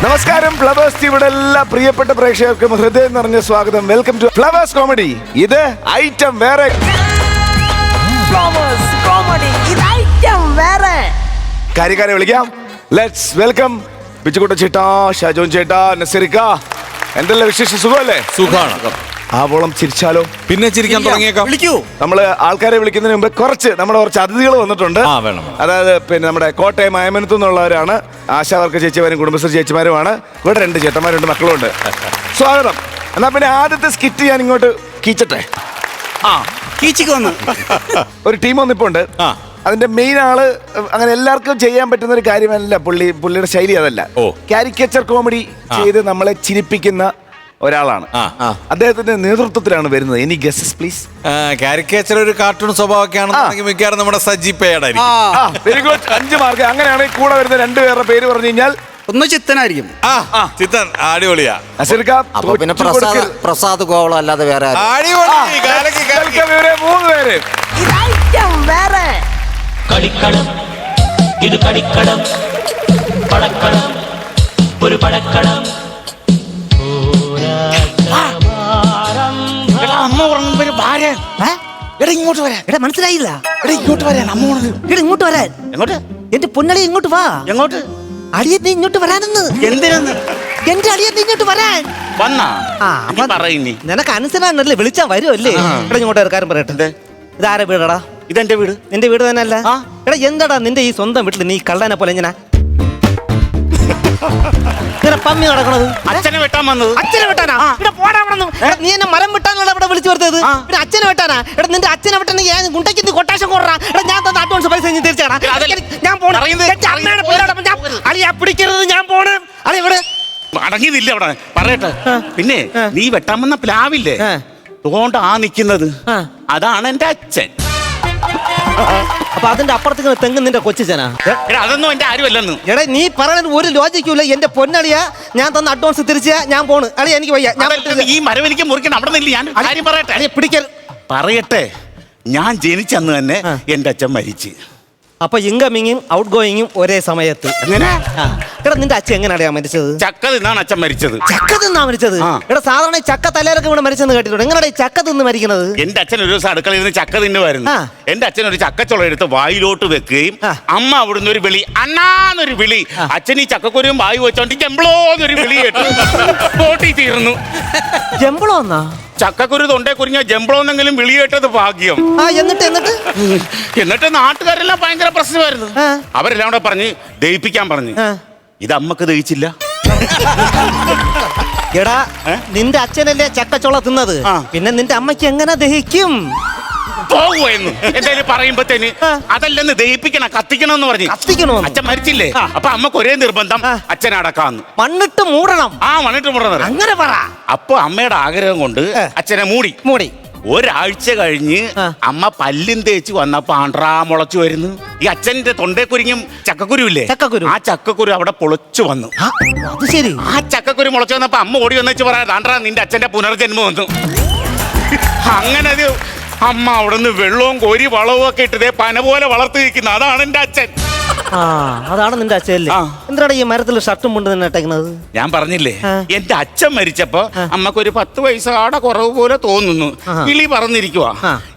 നമസ്കാരം ഫ്ലവേഴ്സ് ടിവിയുടെ എല്ലാ പ്രിയപ്പെട്ട പ്രേക്ഷകർക്കും ഹൃദയം നിറഞ്ഞ സ്വാഗതം. Welcome to Flowers comedy. ഇത് ഐറ്റം വേറെ. ഫ്ലവേഴ്സ് കോമഡി ഇത് ഐറ്റം വേറെ. കാര്യക്കാരെ വിളിക്കാം. ലെറ്റ്സ് വെൽക്കം ബിജുകുട്ട ചേട്ടാ, ഷാജോൻ ചേട്ടാ, നസീറിക്ക. എന്തെല്ലാം വിശേഷം? സുഖമല്ലേ? സുഖാണ്. ആവോളം ചിരിച്ചാലോ? പിന്നെ ചിരിക്കാൻ തുടങ്ങിയേക്കാം. വിളിക്കൂ. നമ്മള് ആൾക്കാരെ വിളിക്കുന്നതിന് മുമ്പ് നമ്മുടെ കുറച്ച് അതിഥികൾ വന്നിട്ടുണ്ട്. വേണം. അതായത് പിന്നെ നമ്മുടെ കോട്ടയം അയമനത്തു നിന്നുള്ളവരാണ്. ആശാവർക്ക് ചേച്ചിമാരും കുടുംബശ്രീ ചേച്ചിമാരുമാണ്. ഇവിടെ 2 ചേട്ടന്മാരുണ്ട്, മക്കളുണ്ട്. സ്വാഗതം. എന്നാ പിന്നെ ആദ്യത്തെ സ്കിറ്റ് ഞാൻ ഇങ്ങോട്ട് കീച്ചട്ടെ. ഒരു ടീം വന്നിപ്പോണ്ട്. അതിന്റെ മെയിൻ ആള് അങ്ങനെ എല്ലാവർക്കും ചെയ്യാൻ പറ്റുന്ന ഒരു കാര്യമല്ല. പുള്ളിയുടെ ശൈലി അതല്ല. കാരിക്കേച്ചർ കോമഡി ചെയ്ത് നമ്മളെ ചിരിപ്പിക്കുന്ന ഒരാളാണ്. അദ്ദേഹത്തിന്റെ നേതൃത്വത്തിലാണ് വരുന്നത്. Any guesses please. കാരിക്കേച്ചർ ഒരു കാർട്ടൂൺ സ്വഭാവമൊക്കെയാണെന്നുണ്ടെങ്കിൽ മിക്കവാറും നമ്മുടെ സജി പേടായിരിക്കും. Very good. 5 മാർക്ക്. അങ്ങനെയാണെങ്കിൽ കൂടെ വരുന്ന 2 പേരുടെ പേര് പറഞ്ഞു കഴിഞ്ഞാൽ ഒന്ന് ചിത്തനായിരിക്കും. ചിത്തൻ അടിപൊളിയാ. അപ്പൊ പിന്നെ പ്രസാദ് ഗോവളം അല്ലാതെ വേറെ അടിപൊളി. 3 പേര്. ഇത് ഐറ്റം വേറെ. കളിക്കളം ഇത് കളിക്കളം പടക്കളം ഒരു പടക്കളം. അമ്മ പറഞ്ഞ ഭാര്യ എടാ ഇങ്ങോട്ട് വരാൻ. എടാ മനസ്സിലായില്ല. എടാ ഇങ്ങോട്ട് വരാൻ. അമ്മ പറഞ്ഞത് എടാ ഇങ്ങോട്ട് വരാൻ. എങ്ങോട്ട്? എന്റെ പൊന്നളി ഇങ്ങോട്ട് വാ. എങ്ങോട്ട്? അടിയൻ നീ ഇങ്ങോട്ട് വരാനെന്ന്. എന്തിനെന്ന്? എന്റെ അടിയൻ നീ ഇങ്ങോട്ട് വരാൻ വന്നാ. നിനക്ക് അനുസരണല്ലേ വിളിച്ചാ വരുമല്ലേ? എടാ ഇങ്ങോട്ട് ഒരു കാര്യം പറയട്ടെ. ഇതാരെ വീടടാ? ഇതെന്റെ വീട്. നിന്റെ വീട് തന്നെ അല്ല. എടാ എന്താടാ നിന്റെ ഈ സ്വന്തം വീട്ടിൽ നീ കള്ളനെ പോലെ എങ്ങനെ പമ്മി നടക്കണത്? അച്ഛനെ വെട്ടാൻ വന്നത്. അച്ഛനെ വെട്ടാനാ? ഇവിടെ പോടാ. നീ എന്നെ മരം വെട്ടാനുള്ള ഇവിടെ വിളിച്ചു വരുത്തത്. പിന്നെ അച്ഛനെ വെട്ടാനാ? എടാ നിന്റെ അച്ഛനെ വെട്ടണെങ്കിൽ ഗുണ്ടയ്ക്ക് നീ കൊട്ടാശം കൊറാ. എടാ ഞാൻ തന്ന അഡ്വാൻസ് പൈസ തിരിച്ചേടാ. ഞാൻ പോണ പിടിക്കരുത്. ഞാൻ പോണ അതെ ഇവിടെ അടങ്ങിയതില്ല അവിടെ പറയട്ടെ. പിന്നെ നീ വെട്ടാൻ വന്ന പ്ലാവില്ലേ അതുകൊണ്ട് നിക്കുന്നത് അതാണ് എന്റെ അച്ഛൻ. അപ്പൊ അതിന്റെ അപ്പുറത്തേക്ക് തെങ്ങ് നിന്റെ കൊച്ചനാ? അതൊന്നും എന്റെ ആരുമല്ലെന്ന്. എടാ നീ പറയണത് ഒരു ലോജിക്കൂല. എന്റെ പൊന്നളിയാ ഞാൻ തന്ന അഡ്വാൻസ് തിരിച്ചാ ഞാൻ പോണ്. അളിയ എനിക്ക് വയ്യ. ഈ മരം എനിക്ക് മുറിക്കണം. അവിടെ നിന്നില്ല. ഞാൻ കാര്യം പറയട്ടെ. പിടിക്കൽ പറയട്ടെ. ഞാൻ ജനിച്ചന്ന് തന്നെ എന്റെ അച്ഛൻ മരിച്ച്. അപ്പൊ ഇൻകമിങ്ങും ഔട്ട് ഗോയിങ്ങും ഒരേ സമയത്ത്. എങ്ങനെ? എടാ നിന്റെ അച്ഛൻ എങ്ങനെയാ മരിച്ചത്? ചക്ക തിന്നാണ് അച്ഛൻ മരിച്ചത്. ചക്ക തിന്നാ മരിച്ചത്? എടാ സാധാരണ ചക്ക തലയിലൊക്കെ ഇവിടെ മരിച്ചെന്ന് കേട്ടിട്ടുണ്ട്. എങ്ങനെയാ ഈ ചക്ക തിന്ന് മരിക്കുന്നത്? എന്റെ അച്ഛൻ ഒരു ദിവസം അടുക്കളയിൽ നിന്ന് ചക്ക തിന്നുമായിരുന്നു. എന്റെ അച്ഛൻ ഒരു ചക്കച്ചുള എടുത്ത് വായിലോട്ട് വെക്കുകയും അമ്മ അവിടുന്ന് ഒരു വിളി, അണ്ണാന്നൊരു വിളി. അച്ഛൻ ഈ ചക്കക്കുരും വായു വെച്ചോണ്ട് ജംബ്ലോന്നൊരു വിളി കേട്ടു. പോട്ടി തീർന്നു. ജംബ്ലോ എന്നാ? ചക്കക്കുരു തൊണ്ടേ കുരിഞ്ഞ ജംബ്ലോന്നെങ്കിലും വിളി കേട്ടത് ഭാഗ്യം. എന്നിട്ട് നാട്ടുകാരെല്ലാം ഭയങ്കര പ്രശ്നമായിരുന്നു. അവരെല്ലാം കൂടെ പറഞ്ഞ് ദഹിപ്പിക്കാൻ പറഞ്ഞു. ഇത് അമ്മക്ക് ദഹിച്ചില്ല. എടാ നിന്റെ അച്ഛനല്ലേ ചക്കച്ചോള തിന്നത്? പിന്നെ നിന്റെ അമ്മയ്ക്ക് എങ്ങനെ ദഹിക്കും? പോകുന്നു എന്തായാലും പറയുമ്പോഴത്തേന് അതല്ലെന്ന് ദഹിപ്പിക്കണം, കത്തിക്കണം എന്ന് പറഞ്ഞു. കത്തിക്കണോ? അച്ഛൻ മരിച്ചില്ലേ? അപ്പൊ അമ്മക്ക് ഒരേ നിർബന്ധം അച്ഛൻ അടക്കാന്ന്. മണ്ണിട്ട് മൂടണം. മണ്ണിട്ട് മൂടണം. അങ്ങനെ പറ. അപ്പൊ അമ്മയുടെ ആഗ്രഹം കൊണ്ട് അച്ഛനെ മൂടി. ഒരാഴ്ച കഴിഞ്ഞ് അമ്മ പല്ലും തേച്ച് വന്നപ്പോ ആണ്ട്രാ മുളച്ചു വരുന്നു. ഈ അച്ഛന്റെ തൊണ്ടേ കുരിങ്ങും ചക്കക്കുരു ഇല്ലേ? ആ ചക്കക്കുരു അവിടെ പൊളച്ചു വന്നു. അത് ശരി. ആ ചക്കക്കുരു മുളച്ചു വന്നപ്പോ അമ്മ ഓടി വന്നു പറയാ, ആണ്ട്രാ നിന്റെ അച്ഛന്റെ പുനർജന്മം വന്നു. അങ്ങനെ അത് അമ്മ അവിടുന്ന് വെള്ളവും കോരി വളവും ഒക്കെ ഇട്ടതേ പന പോലെ വളർത്തിയിരിക്കുന്ന അതാണ് എന്റെ അച്ഛൻ. അതാണ് നിന്റെ അച്ഛല്ലേ? എന്താണ് ഈ മരത്തിൽ ഷർട്ടും മുണ്ട് തന്നെ ഇട്ടേക്കുന്നത്? ഞാൻ പറഞ്ഞില്ലേ എന്റെ അച്ഛൻ മരിച്ചപ്പോ അമ്മക്കൊരു 10 വയസ്സാടെ കുറവ് പോലെ തോന്നുന്നു. കിളി പറന്നിരിക്കുവാ.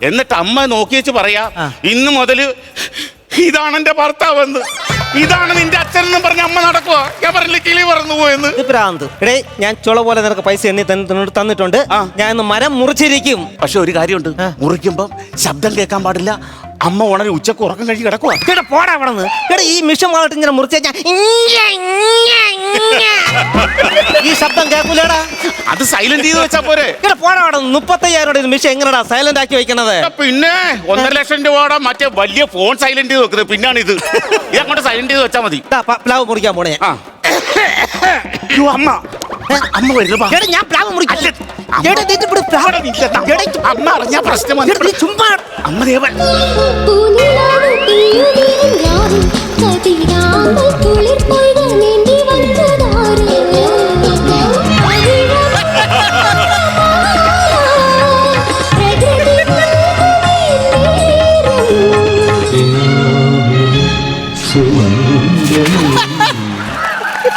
എന്നിട്ട് അമ്മ നോക്കി വെച്ച് പറയാ, ഇന്ന് മുതല് ഇതാണ് എന്റെ ഭർത്താവെന്ന്, ഇതാണ് നിന്റെ അച്ഛൻ എന്ന് പറഞ്ഞ അമ്മ നടക്കുക. ഞാൻ പറഞ്ഞില്ല കിളി പറന്നു പോയെന്ന്. എടേ ഞാൻ ചുള പോലെ നിനക്ക് പൈസ എണ്ണി തന്നിട്ടുണ്ട്. ഞാൻ ഇന്ന് മരം മുറിച്ചിരിക്കും. പക്ഷെ ഒരു കാര്യമുണ്ട്, മുറിക്കുമ്പം ശബ്ദം കേൾക്കാൻ പാടില്ല. അമ്മ ഉണരെ ഉച്ചക്ക് ഉറക്കം കഴിഞ്ഞ് കിടക്കുവാ. പോടാ അവിടെ. ഈ മിഷൻ വാളിട്ട് ഇങ്ങനെ മുറിച്ച ഈ ശബ്ദം കേൾക്കൂലേടാ. അത് സൈലന്റ് ചെയ്ത് വെച്ചാ പോരെ. പോടാ അവിടെ. 35,000 മിഷൻ എങ്ങനെടാ സൈലന്റ് ആക്കി വെക്കണത്? പിന്നെ 1.5 ലക്ഷം രൂപയുടെ മറ്റേ വലിയ ഫോൺ സൈലന്റ് ചെയ്ത് വെക്കുന്നത്. പിന്നാണ് ഇത്. ഇതങ്ങോട്ട് സൈലന്റ് ചെയ്ത് വെച്ചാ മതി. പ്ലാവ് മുറിക്കാൻ പോണേ. അമ്മ അമ്മ വരുന്നു. ഞാൻ പ്ലാവ് മുറിക്കാം. അമ്മ അറിഞ്ഞ പ്രശ്നം. ചുമ്മാ അമ്മ ദേവൻ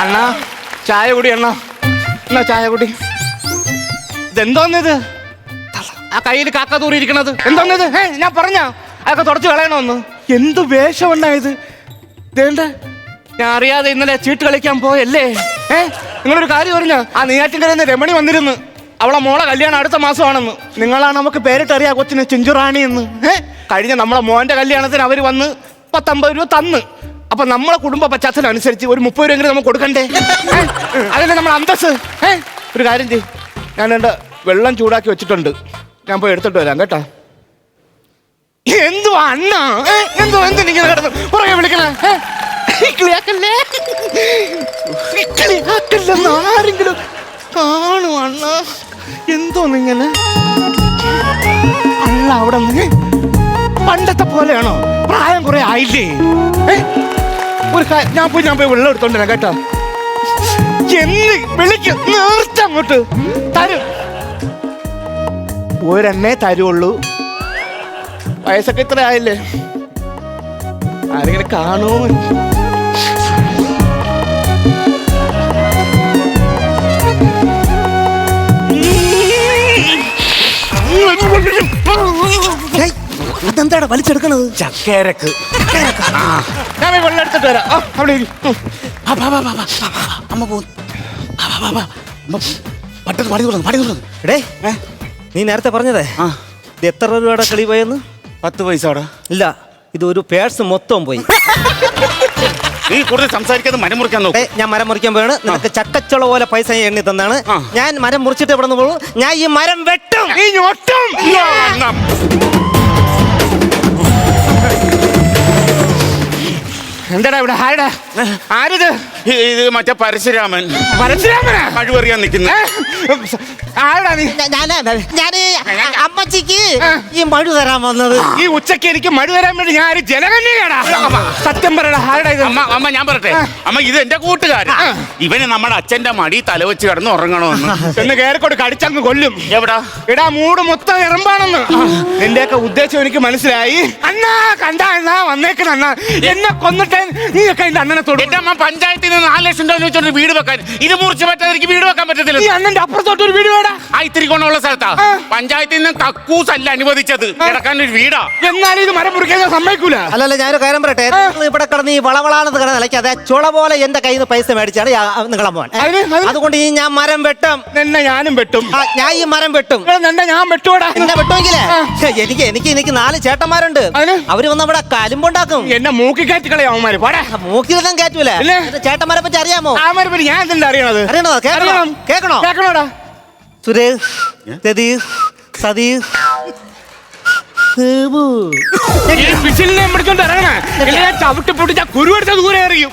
അണ്ണാ ചായ കുടി എണ്ണ എന്നാ ചായ കുടി. ഇതെന്തോന്നിത്? ആ കയ്യിൽ കാക്ക തൂറി ഇരിക്കണത് എന്തോന്നിത്? ഞാൻ പറഞ്ഞ അതൊക്കെ തുടച്ചു കളയണമെന്ന്. എന്ത് വേഷമുണ്ടായത്? ഇതേണ്ട, ഞാൻ അറിയാതെ ഇന്നലെ ചീട്ട് കളിക്കാൻ പോയല്ലേ. നിങ്ങളൊരു കാര്യം പറഞ്ഞ, ആ നെയ്യാറ്റിൻകരയിൽ നിന്ന് രമണി വന്നിരുന്നു. അവളെ മോളെ കല്യാണം അടുത്ത മാസമാണെന്ന്. നിങ്ങളാണ് നമുക്ക് പേരിട്ടറിയാ കൊച്ചിന് ചിഞ്ചുറാണി എന്ന്. കഴിഞ്ഞ നമ്മളെ മോന്റെ കല്യാണത്തിന് അവര് വന്ന് 50 രൂപ തന്ന്. അപ്പൊ നമ്മളെ കുടുംബ പശ്ചാത്തലം അനുസരിച്ച് ഒരു 30 രൂപയെങ്കിലും നമുക്ക് കൊടുക്കണ്ടേ? അതല്ലേ നമ്മൾ അന്തസ്. ഒരു കാര്യം ചെയ്യും, ഞാൻ എൻ്റെ വെള്ളം ചൂടാക്കി വെച്ചിട്ടുണ്ട്, ഞാൻ പോയി എടുത്തിട്ട് വരാം കേട്ടാ. എന്തുവാ അണ്ണ? എന്തിങ്ങനെ കിടന്നു പുറകെ വിളിക്കണേ? ആരെങ്കിലും കാണും അണ്ണ? എന്തോന്നിങ്ങനെ അണ്ണ അവിടെ നിന്ന് പണ്ടത്തെ പോലെയാണോ? പ്രായം കുറെ ആയില്ലേ? ഒരു ഞാൻ പോയി വെള്ളം എടുത്തോണ്ട് വരാം കേട്ടോ. എന്ന് വിളിക്കും നേർച്ച അങ്ങോട്ട് തരും. ഒരെണ്ണേ തരുള്ളൂ. വയസ്സൊക്കെ ഇത്ര ആയില്ലേ? ആരെങ്കിലും കാണുമോ? അതെന്താടാ വലിച്ചെടുക്കണത്? ചക്കേരക്ക്. ഞാൻ വെള്ളം എടുത്തിട്ട് വരാം. അവിടെ അമ്മ പോകും. എടേ, നീ നേരത്തെ പറഞ്ഞതേ ഇത് എത്ര രൂപയുടെ കളി പോയെന്ന്? 10 പൈസ. ഇല്ല, ഇത് ഒരു പേഴ്സ് മൊത്തം പോയി. നീ കൂടുതൽ സംസാരിക്കാതെ മരം മുറിക്കാൻ നോക്ക്. ഞാൻ മരം മുറിക്കാൻ പോയാണ്. നിനക്ക് ചക്കച്ചുള പോലെ പൈസ ഞാൻ എണ്ണി തന്നാണ്. ഞാൻ മരം മുറിച്ചിട്ട് എവിടെ നിന്ന് പോകും? ഞാൻ ഈ മരം വെട്ടും. എന്താടാ ഇവിടെ? ആരിത്? ഇത് മറ്റേ പരശുരാമൻ. പരശുരാമനാ? കഴിവറിയാൻ നിൽക്കുന്ന ആരാ നീ? ഞാന് അമ്മച്ചിക്ക് ഈ മഴു തരാൻ വന്നത്. ഈ ഉച്ചക്ക് എനിക്ക് മഴ തരാൻ വേണ്ടി ഞാൻ ഒരു ജനകന്യകയാടാ. സത്യം പറയടാ, ആരാ ഇത്? അമ്മ ഞാൻ പറയട്ടെ അമ്മ, ഇത് എന്റെ കൂട്ടുകാരൻ. ഇവന് നമ്മുടെ അച്ഛന്റെ മടി തലവെച്ച് കിടന്ന് ഉറങ്ങണമെന്ന്. എന്ന് കേറിക്കോട്ട് കടിച്ചങ്ങ് കൊല്ലും. എവിടാ? എടാ മൂട് മൊത്തം ഇറമ്പാണെന്ന്. നിന്റെയൊക്കെ ഉദ്ദേശം എനിക്ക് മനസ്സിലായി. അണ്ണാ കണ്ട അണ്ണാ വന്നേക്കണ അണ്ണാ, എന്നെ കൊന്നിട്ട് നീയൊക്കെ എന്റെ അണ്ണനെ തൊടും. എന്റെ അമ്മ പഞ്ചായത്തിൽ നിന്ന് 4 ലക്ഷം രൂപ വെച്ചോണ്ട് വീട് വെക്കാൻ, ഇത് മുറിച്ച് പറ്റാതെ എനിക്ക് വീട് വെക്കാൻ പറ്റത്തില്ല. ഈ അണ്ണന്റെ അപ്പുറത്തോട്ട് ഒരു വീട് വേടാ. ആ ഇത്തിരി കൊണ്ടുള്ള സ്ഥലത്താ. പഞ്ചായത്തിൽ നിന്ന് കക്കൂസ് അല്ല അനുവദിച്ചത്, കിടക്കാൻ ഒരു വീടാ. എന്നാലും ഇത് മരം മുറിക്കാൻ ഞാൻ സമ്മതിക്കൂല. അല്ലല്ല, ഞാനൊരു കാര്യം പറയട്ടെ. ഇവിടെ കിടന്ന് ഈ വളവളാണെന്ന് കിടന്ന് നിലയ്ക്കാതെ ചുള പോലെ എന്റെ കയ്യിൽ നിന്ന് പൈസ മേടിച്ചാണ് നിങ്ങളെ മോൻ. അതുകൊണ്ട് ഈ ഞാൻ മരം വെട്ടും. നിന്നെ ഞാനും വെട്ടും. ഞാൻ ഈ മരം വെട്ടും. നിന്നെ ഞാൻ വെട്ടൂടാ. എന്നെ വെട്ടുമെങ്കിലേ എനിക്ക് 4 ചേട്ടന്മാരുണ്ട്. അവര് വന്ന് അവിടെ കലുമ്പുണ്ടാക്കും. എന്നെ മൂക്കി കയറ്റി കളയാ അവന്മാര്. പോടാ. മൂക്കിലൊന്നും കയറ്റൂല. ചേട്ടന്മാരെ പറ്റി അറിയാമോ? അവന്മാരെ പറ്റി ഞാൻ എന്താ അറിയണത്? കേൾക്കണോ? കേൾക്കണോടാ. സുരേഷ്, സതീഷ്, സതീഷ്, ചവിട്ടി പൊട്ടിച്ച കുരുവെടുത്ത ദൂരെ എറിയും.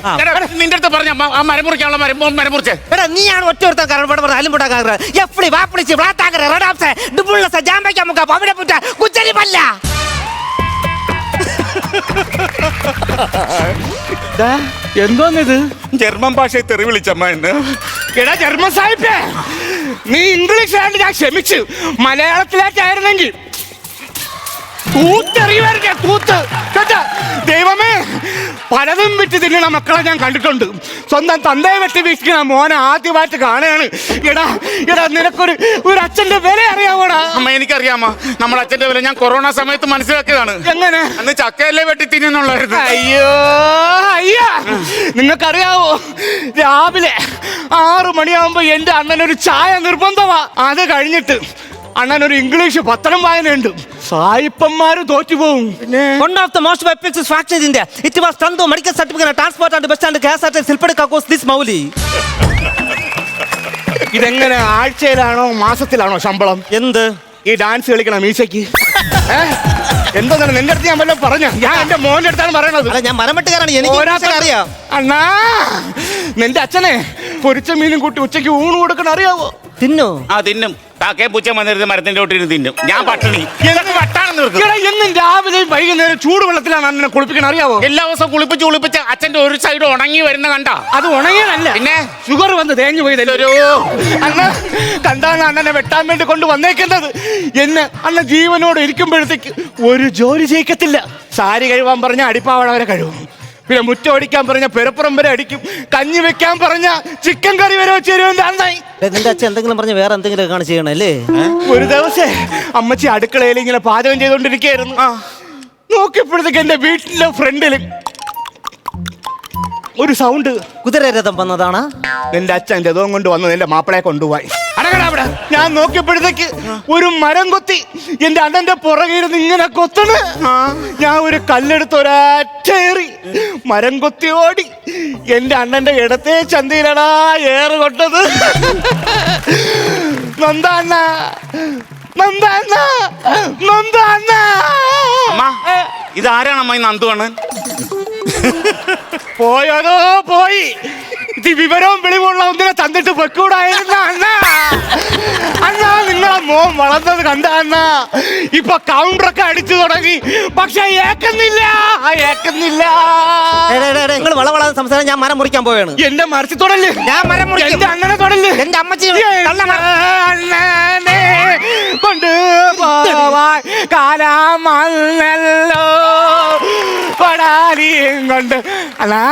നിന്റെ അടുത്ത് പറഞ്ഞ ആ മരം മുറിക്കാനുള്ള മരം മുറിച്ചേ. എടാ നീയാണ് ഒറ്റ എന്തോന്നിത്? ജർമ്മൻ ഭാഷയെ തെറി വിളിച്ചമ്മ എന്നെ. എടാ ജർമ്മൻ സാഹിബേ, നീ ഇംഗ്ലീഷ് ആയിട്ട് ഞാൻ ക്ഷമിച്ചു. മലയാളത്തിലേക്കായിരുന്നെങ്കിൽ കൂത്ത്. ദൈവമേ, പലതും വിറ്റ് തിന്നണ മക്കളെ ഞാൻ കണ്ടിട്ടുണ്ട്. സ്വന്തം തന്തയെ വെട്ടി വീക്ഷിക്കണ മോനെ ആദ്യമായിട്ട് കാണുകയാണ്. എടാ നിനക്കൊരു അച്ഛന്റെ വില അറിയാമോടാ? അമ്മ എനിക്കറിയാമോ നമ്മുടെ അച്ഛന്റെ വില. ഞാൻ കൊറോണ സമയത്ത് മനസ്സിലാക്കിയതാണ്. എങ്ങനെ? അന്ന് ചക്കയല്ലേ വെട്ടി തിന്നുള്ളായിരുന്നു. അയ്യോ നിങ്ങൾക്കറിയാവോ, രാവിലെ 6 മണിയാകുമ്പോ എന്റെ അണ്ണനൊരു ചായ നിർബന്ധമാ. അത് കഴിഞ്ഞിട്ട് അണ്ണനൊരു ഇംഗ്ലീഷ് പത്രം വായനയുണ്ട്. സായിപ്പന്മാര് തോറ്റുപോകും. One of the most epic factions in India. It was done to medical certificate, transport and bus stand, gas and silpade kakos this Mauli. ഇതെങ്ങനെ ആഴ്ചയിലാണോ മാസത്തിലാണോ ശമ്പളം? എന്ത് ഈ ഡാൻസ് കളിക്കണ മീശയ്ക്ക്? എന്താ നിന്റെ അടുത്ത് ഞാൻ വല്ലതും പറഞ്ഞ? ഞാൻ എന്റെ മോന്റെ അടുത്താണ് പറയണത്. ഞാൻ മരമെട്ടുകാരാണ്, എനിക്ക് അറിയാം. അണ്ണാ, നിന്റെ അച്ഛനെ പൊരിച്ച മീനും കൂട്ടി ഉച്ചയ്ക്ക് ഊണ് കൊടുക്കണ അറിയാവോ? തിന്നോ? ആ തിന്നും. കാക്കയെ പൂച്ച വന്നിരുന്ന് മരത്തിന്റെ ഒട്ടിരുന്ന് തിന്നും. ഞാൻ പട്ടിണി. എന്നും രാവിലെയും വൈകുന്നേരം ചൂടുവെള്ളത്തിലാണ് അണ്ണനെ കുളിപ്പിക്കണം അറിയാവോ? എല്ലാ ദിവസവും കുളിപ്പിച്ച് അച്ഛന്റെ ഒരു സൈഡ് ഉണങ്ങി വരുന്ന കണ്ട. അത് ഉണങ്ങിയതല്ല, പിന്നെ ഷുഗർ വന്ന് തേഞ്ഞു പോയതല്ലോ. അണ്ണ കണ്ടാണ് അണ്ണനെ വെട്ടാൻ വേണ്ടി കൊണ്ട് വന്നേക്കുന്നത്. എന്നെ അണ്ണ ജീവനോട് ഇരിക്കുമ്പോഴത്തേക്ക് ഒരു ജോലി ചെയ്യിക്കത്തില്ല. സാരി കഴുകാൻ പറഞ്ഞ അടിപ്പാവട വരെ കഴുകും. പിന്നെ മുറ്റമടിക്കാൻ പറഞ്ഞ പെരപ്പുറം വരെ അടിക്കും, കഞ്ഞി വെക്കാൻ പറഞ്ഞ ചിക്കൻ കറി വരെ വെച്ച് തരും എന്റെ അണ്ണായി. നിന്റെ അച്ഛൻ എന്തെങ്കിലും പറഞ്ഞ് വേറെ എന്തെങ്കിലും കാണി ചെയ്യണല്ലേ? ഒരു ദിവസേ അമ്മച്ചി അടുക്കളയിൽ ഇങ്ങനെ പാചകം ചെയ്തോണ്ടിരിക്കുകയായിരുന്നു. നോക്കിയപ്പോഴത്തേക്ക് എന്റെ വീട്ടിലെ ഫ്രണ്ടില് ഒരു സൗണ്ട്. കുതിരരഥം വന്നതാണ്. എന്റെ അച്ഛൻ രഥവും കൊണ്ട് വന്നത് എന്റെ മാപ്പിളയെ കൊണ്ടുപോയി. അവിടെ ഞാൻ നോക്കിയപ്പോഴത്തേക്ക് ഒരു മരം കൊത്തി എന്റെ അണ്ണന്റെ പുറകിരുന്ന് ഇങ്ങനെ കൊത്തണ്. ഞാൻ ഒരു കല്ലെടുത്ത് ഒരേറി മരം കൊത്തി ഓടി. എന്റെ അണ്ണന്റെ ഇടത്തെ ചന്തയിലടാ ഏറ് കൊട്ടത്. നന്ദാണ്ണ നന്ദാണ്ണ നന്ദാണ്ണ. അമ്മ ഇതാരാണ് അമ്മ ഈ നന്ദു അണ്ണൻ? പോയതോ പോയി. ഇത് വിവരവും വെളിവുള്ള ഒന്നിനെ തന്നിട്ട് വെക്കൂടായിരുന്ന അണ്ണ. അണ്ണാ നിങ്ങളെ മോൻ വളർന്നത് കണ്ട അണ്ണ. ഇപ്പൊ കൗണ്ടറൊക്കെ അടിച്ചു തുടങ്ങി, പക്ഷെ ഏക്കുന്നില്ല. നിങ്ങൾ വളവളാതെ സംസാരം. ഞാൻ മരം മുറിക്കാൻ പോവുകയാണ്. എന്റെ മരത്തിൽ തൊടല്. ഞാൻ മരം മുറിക്കും. എന്റെ അണ്ണനെ തൊടല്. എന്റെ അമ്മച്ചി അണ്ണനെ കൊണ്ടുപോവാൻ കാലം വന്നല്ലോ. പടാലിയും കൊണ്ട് അല്ലാ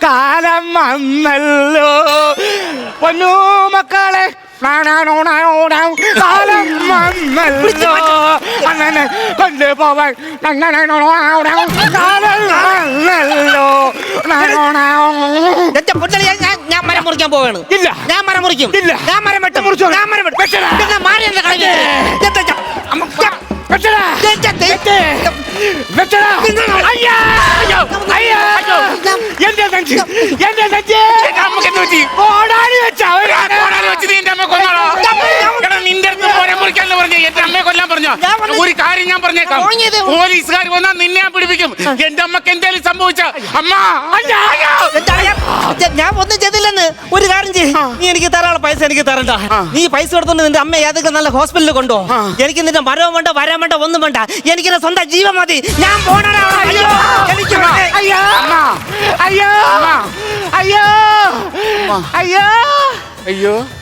കാലം വന്നല്ലോ. പൊന്നു മക്കളെ കാലം വന്നല്ലോ. അണ്ണനെ കൊണ്ടുപോവാൻ കാലം വന്നല്ലോ. ഞാൻ മരം മുറിക്കാൻ പോവാണ്. ഇല്ല ഞാൻ മരം മുറിക്കും. ഇല്ല ഞാൻ മരം വെട്ടും. മുറിച്ചോ. ഞാൻ മരം വെട്ടും. പിന്നെ മാറി എന്റെ കളി. വെച്ചടാ. വെച്ചടാ. അയ്യാ. അയ്യാ. എന്റെ നെഞ്ച്. എന്റെ നെഞ്ച്. അമ്മക്കെന്ത് പറ്റി? ഓടാനി വെച്ചാ കോടാലി വെച്ച് നീ എന്റെ അമ്മയെ കൊന്നോളോ? എടാ, നിന്റെ അടുത്ത് മരം മുറിക്കാന്ന് പറഞ്ഞ എന്റെ അമ്മയെ കൊല്ലാൻ പറഞ്ഞോ? ഒരു കാര്യം ഞാൻ പറഞ്ഞേക്കാം. പോലീസുകാർ വന്നാൽ നിന്നെ ഞാൻ പിടിപ്പിക്കും. എന്റെ അമ്മക്ക് എന്തേലും സംഭവിച്ച അമ്മ. ഞാൻ ഒന്നും ചെയ്തില്ലെന്ന്. ഒരു കാര്യം ചെയ്യ്. നീ എനിക്ക് തരാനുള്ള പൈസ എനിക്ക് തരണ്ട. നീ പൈസ കൊടുത്തോണ്ട് നിന്റെ അമ്മ ഏതൊക്കെ നല്ല ഹോസ്പിറ്റലിൽ കൊണ്ടോ. എനിക്ക് നിന്റെ മരവും വേണ്ട, വരാൻ വേണ്ട, ഒന്നും വേണ്ട. എനിക്ക് എന്റെ സ്വന്തം ജീവൻ മതി. ഞാൻ പോണടാ. അയ്യോ എനിക്ക് അയ്യോ അയ്യോ അയ്യോ അയ്യോ അയ്യോ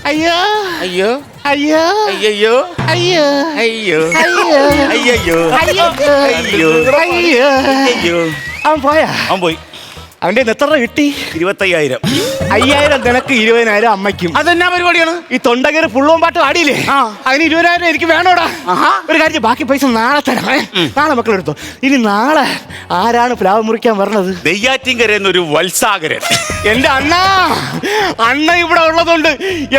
അയ്യോ അയ്യോ അയ്യോ അയ്യോ അയ്യോ അയ്യോ അയ്യോ അയ്യോ അയ്യോ അയ്യോ അയ്യോ. അവൻ പോയാ? അവൻ പോയി. അവന്റെ എത്ര കിട്ടി? 25,000. 5,000 നിനക്ക്, 20,000 അമ്മയ്ക്കും. അതെന്നാ പരിപാടിയാണ്? ഈ തൊണ്ടകേറി പുള്ളവും പാട്ടും ആടിയില്ലേ, അതിന് 20,000 എനിക്ക് വേണോടാ. ഒരു കാര്യം, ബാക്കി പൈസ നാളെ തരാം. നാളെ മക്കളെടുത്തോ. ഇനി നാളെ ആരാണ് പ്ലാവ് മുറിക്കാൻ പറഞ്ഞത്? നെയ്യാറ്റിൻകരയെന്നൊരു വത്സാകരൻ. എന്റെ അണ്ണ ഇവിടെ ഉള്ളതുകൊണ്ട്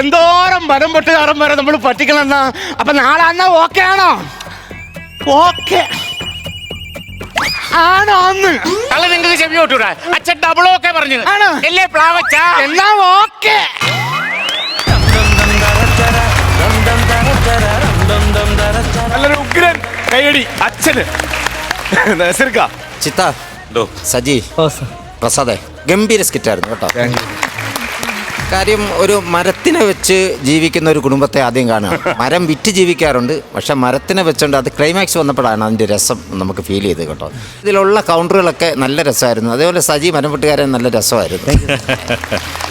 എന്തോരം മരം പൊട്ടുകാരൻ വരെ നമ്മൾ പറ്റിക്കണം അണ്ണാ. അപ്പൊ നാളെ അണ്ണ ഓക്കെ ആണോ? ഓക്കെ ആണോ? അന്ന് അല്ല, നിങ്ങൾക്ക് ചെവി തൊട്ടൂടാ. അച്ഛൻ ഡബിൾ ഓക്കെ പറഞ്ഞു. ആണോ? എല്ലേ പ്ലാവച്ച എന്നാ ഓക്കെ. നല്ലൊരു ഉഗ്രൻ കൈയടി അച്ഛന്. ചിത്ത, സജി, പ്രസാദേ, ഗംഭീര സ്കിറ്റായിരുന്നു കേട്ടോ. കാര്യം, ഒരു മരത്തിനെ വെച്ച് ജീവിക്കുന്ന ഒരു കുടുംബത്തെ ആദ്യം കാണുക. മരം വിറ്റ് ജീവിക്കാറുണ്ട്, പക്ഷെ മരത്തിനെ വെച്ചുകൊണ്ട് അത് ക്ലൈമാക്സ് വന്നപ്പോഴാണ് അതിൻ്റെ രസം നമുക്ക് ഫീൽ ചെയ്ത് കേട്ടോ. ഇതിലുള്ള കൗണ്ടറുകളൊക്കെ നല്ല രസമായിരുന്നു. അതേപോലെ സജി മരം വെട്ടുകാരൻ നല്ല രസമായിരുന്നു.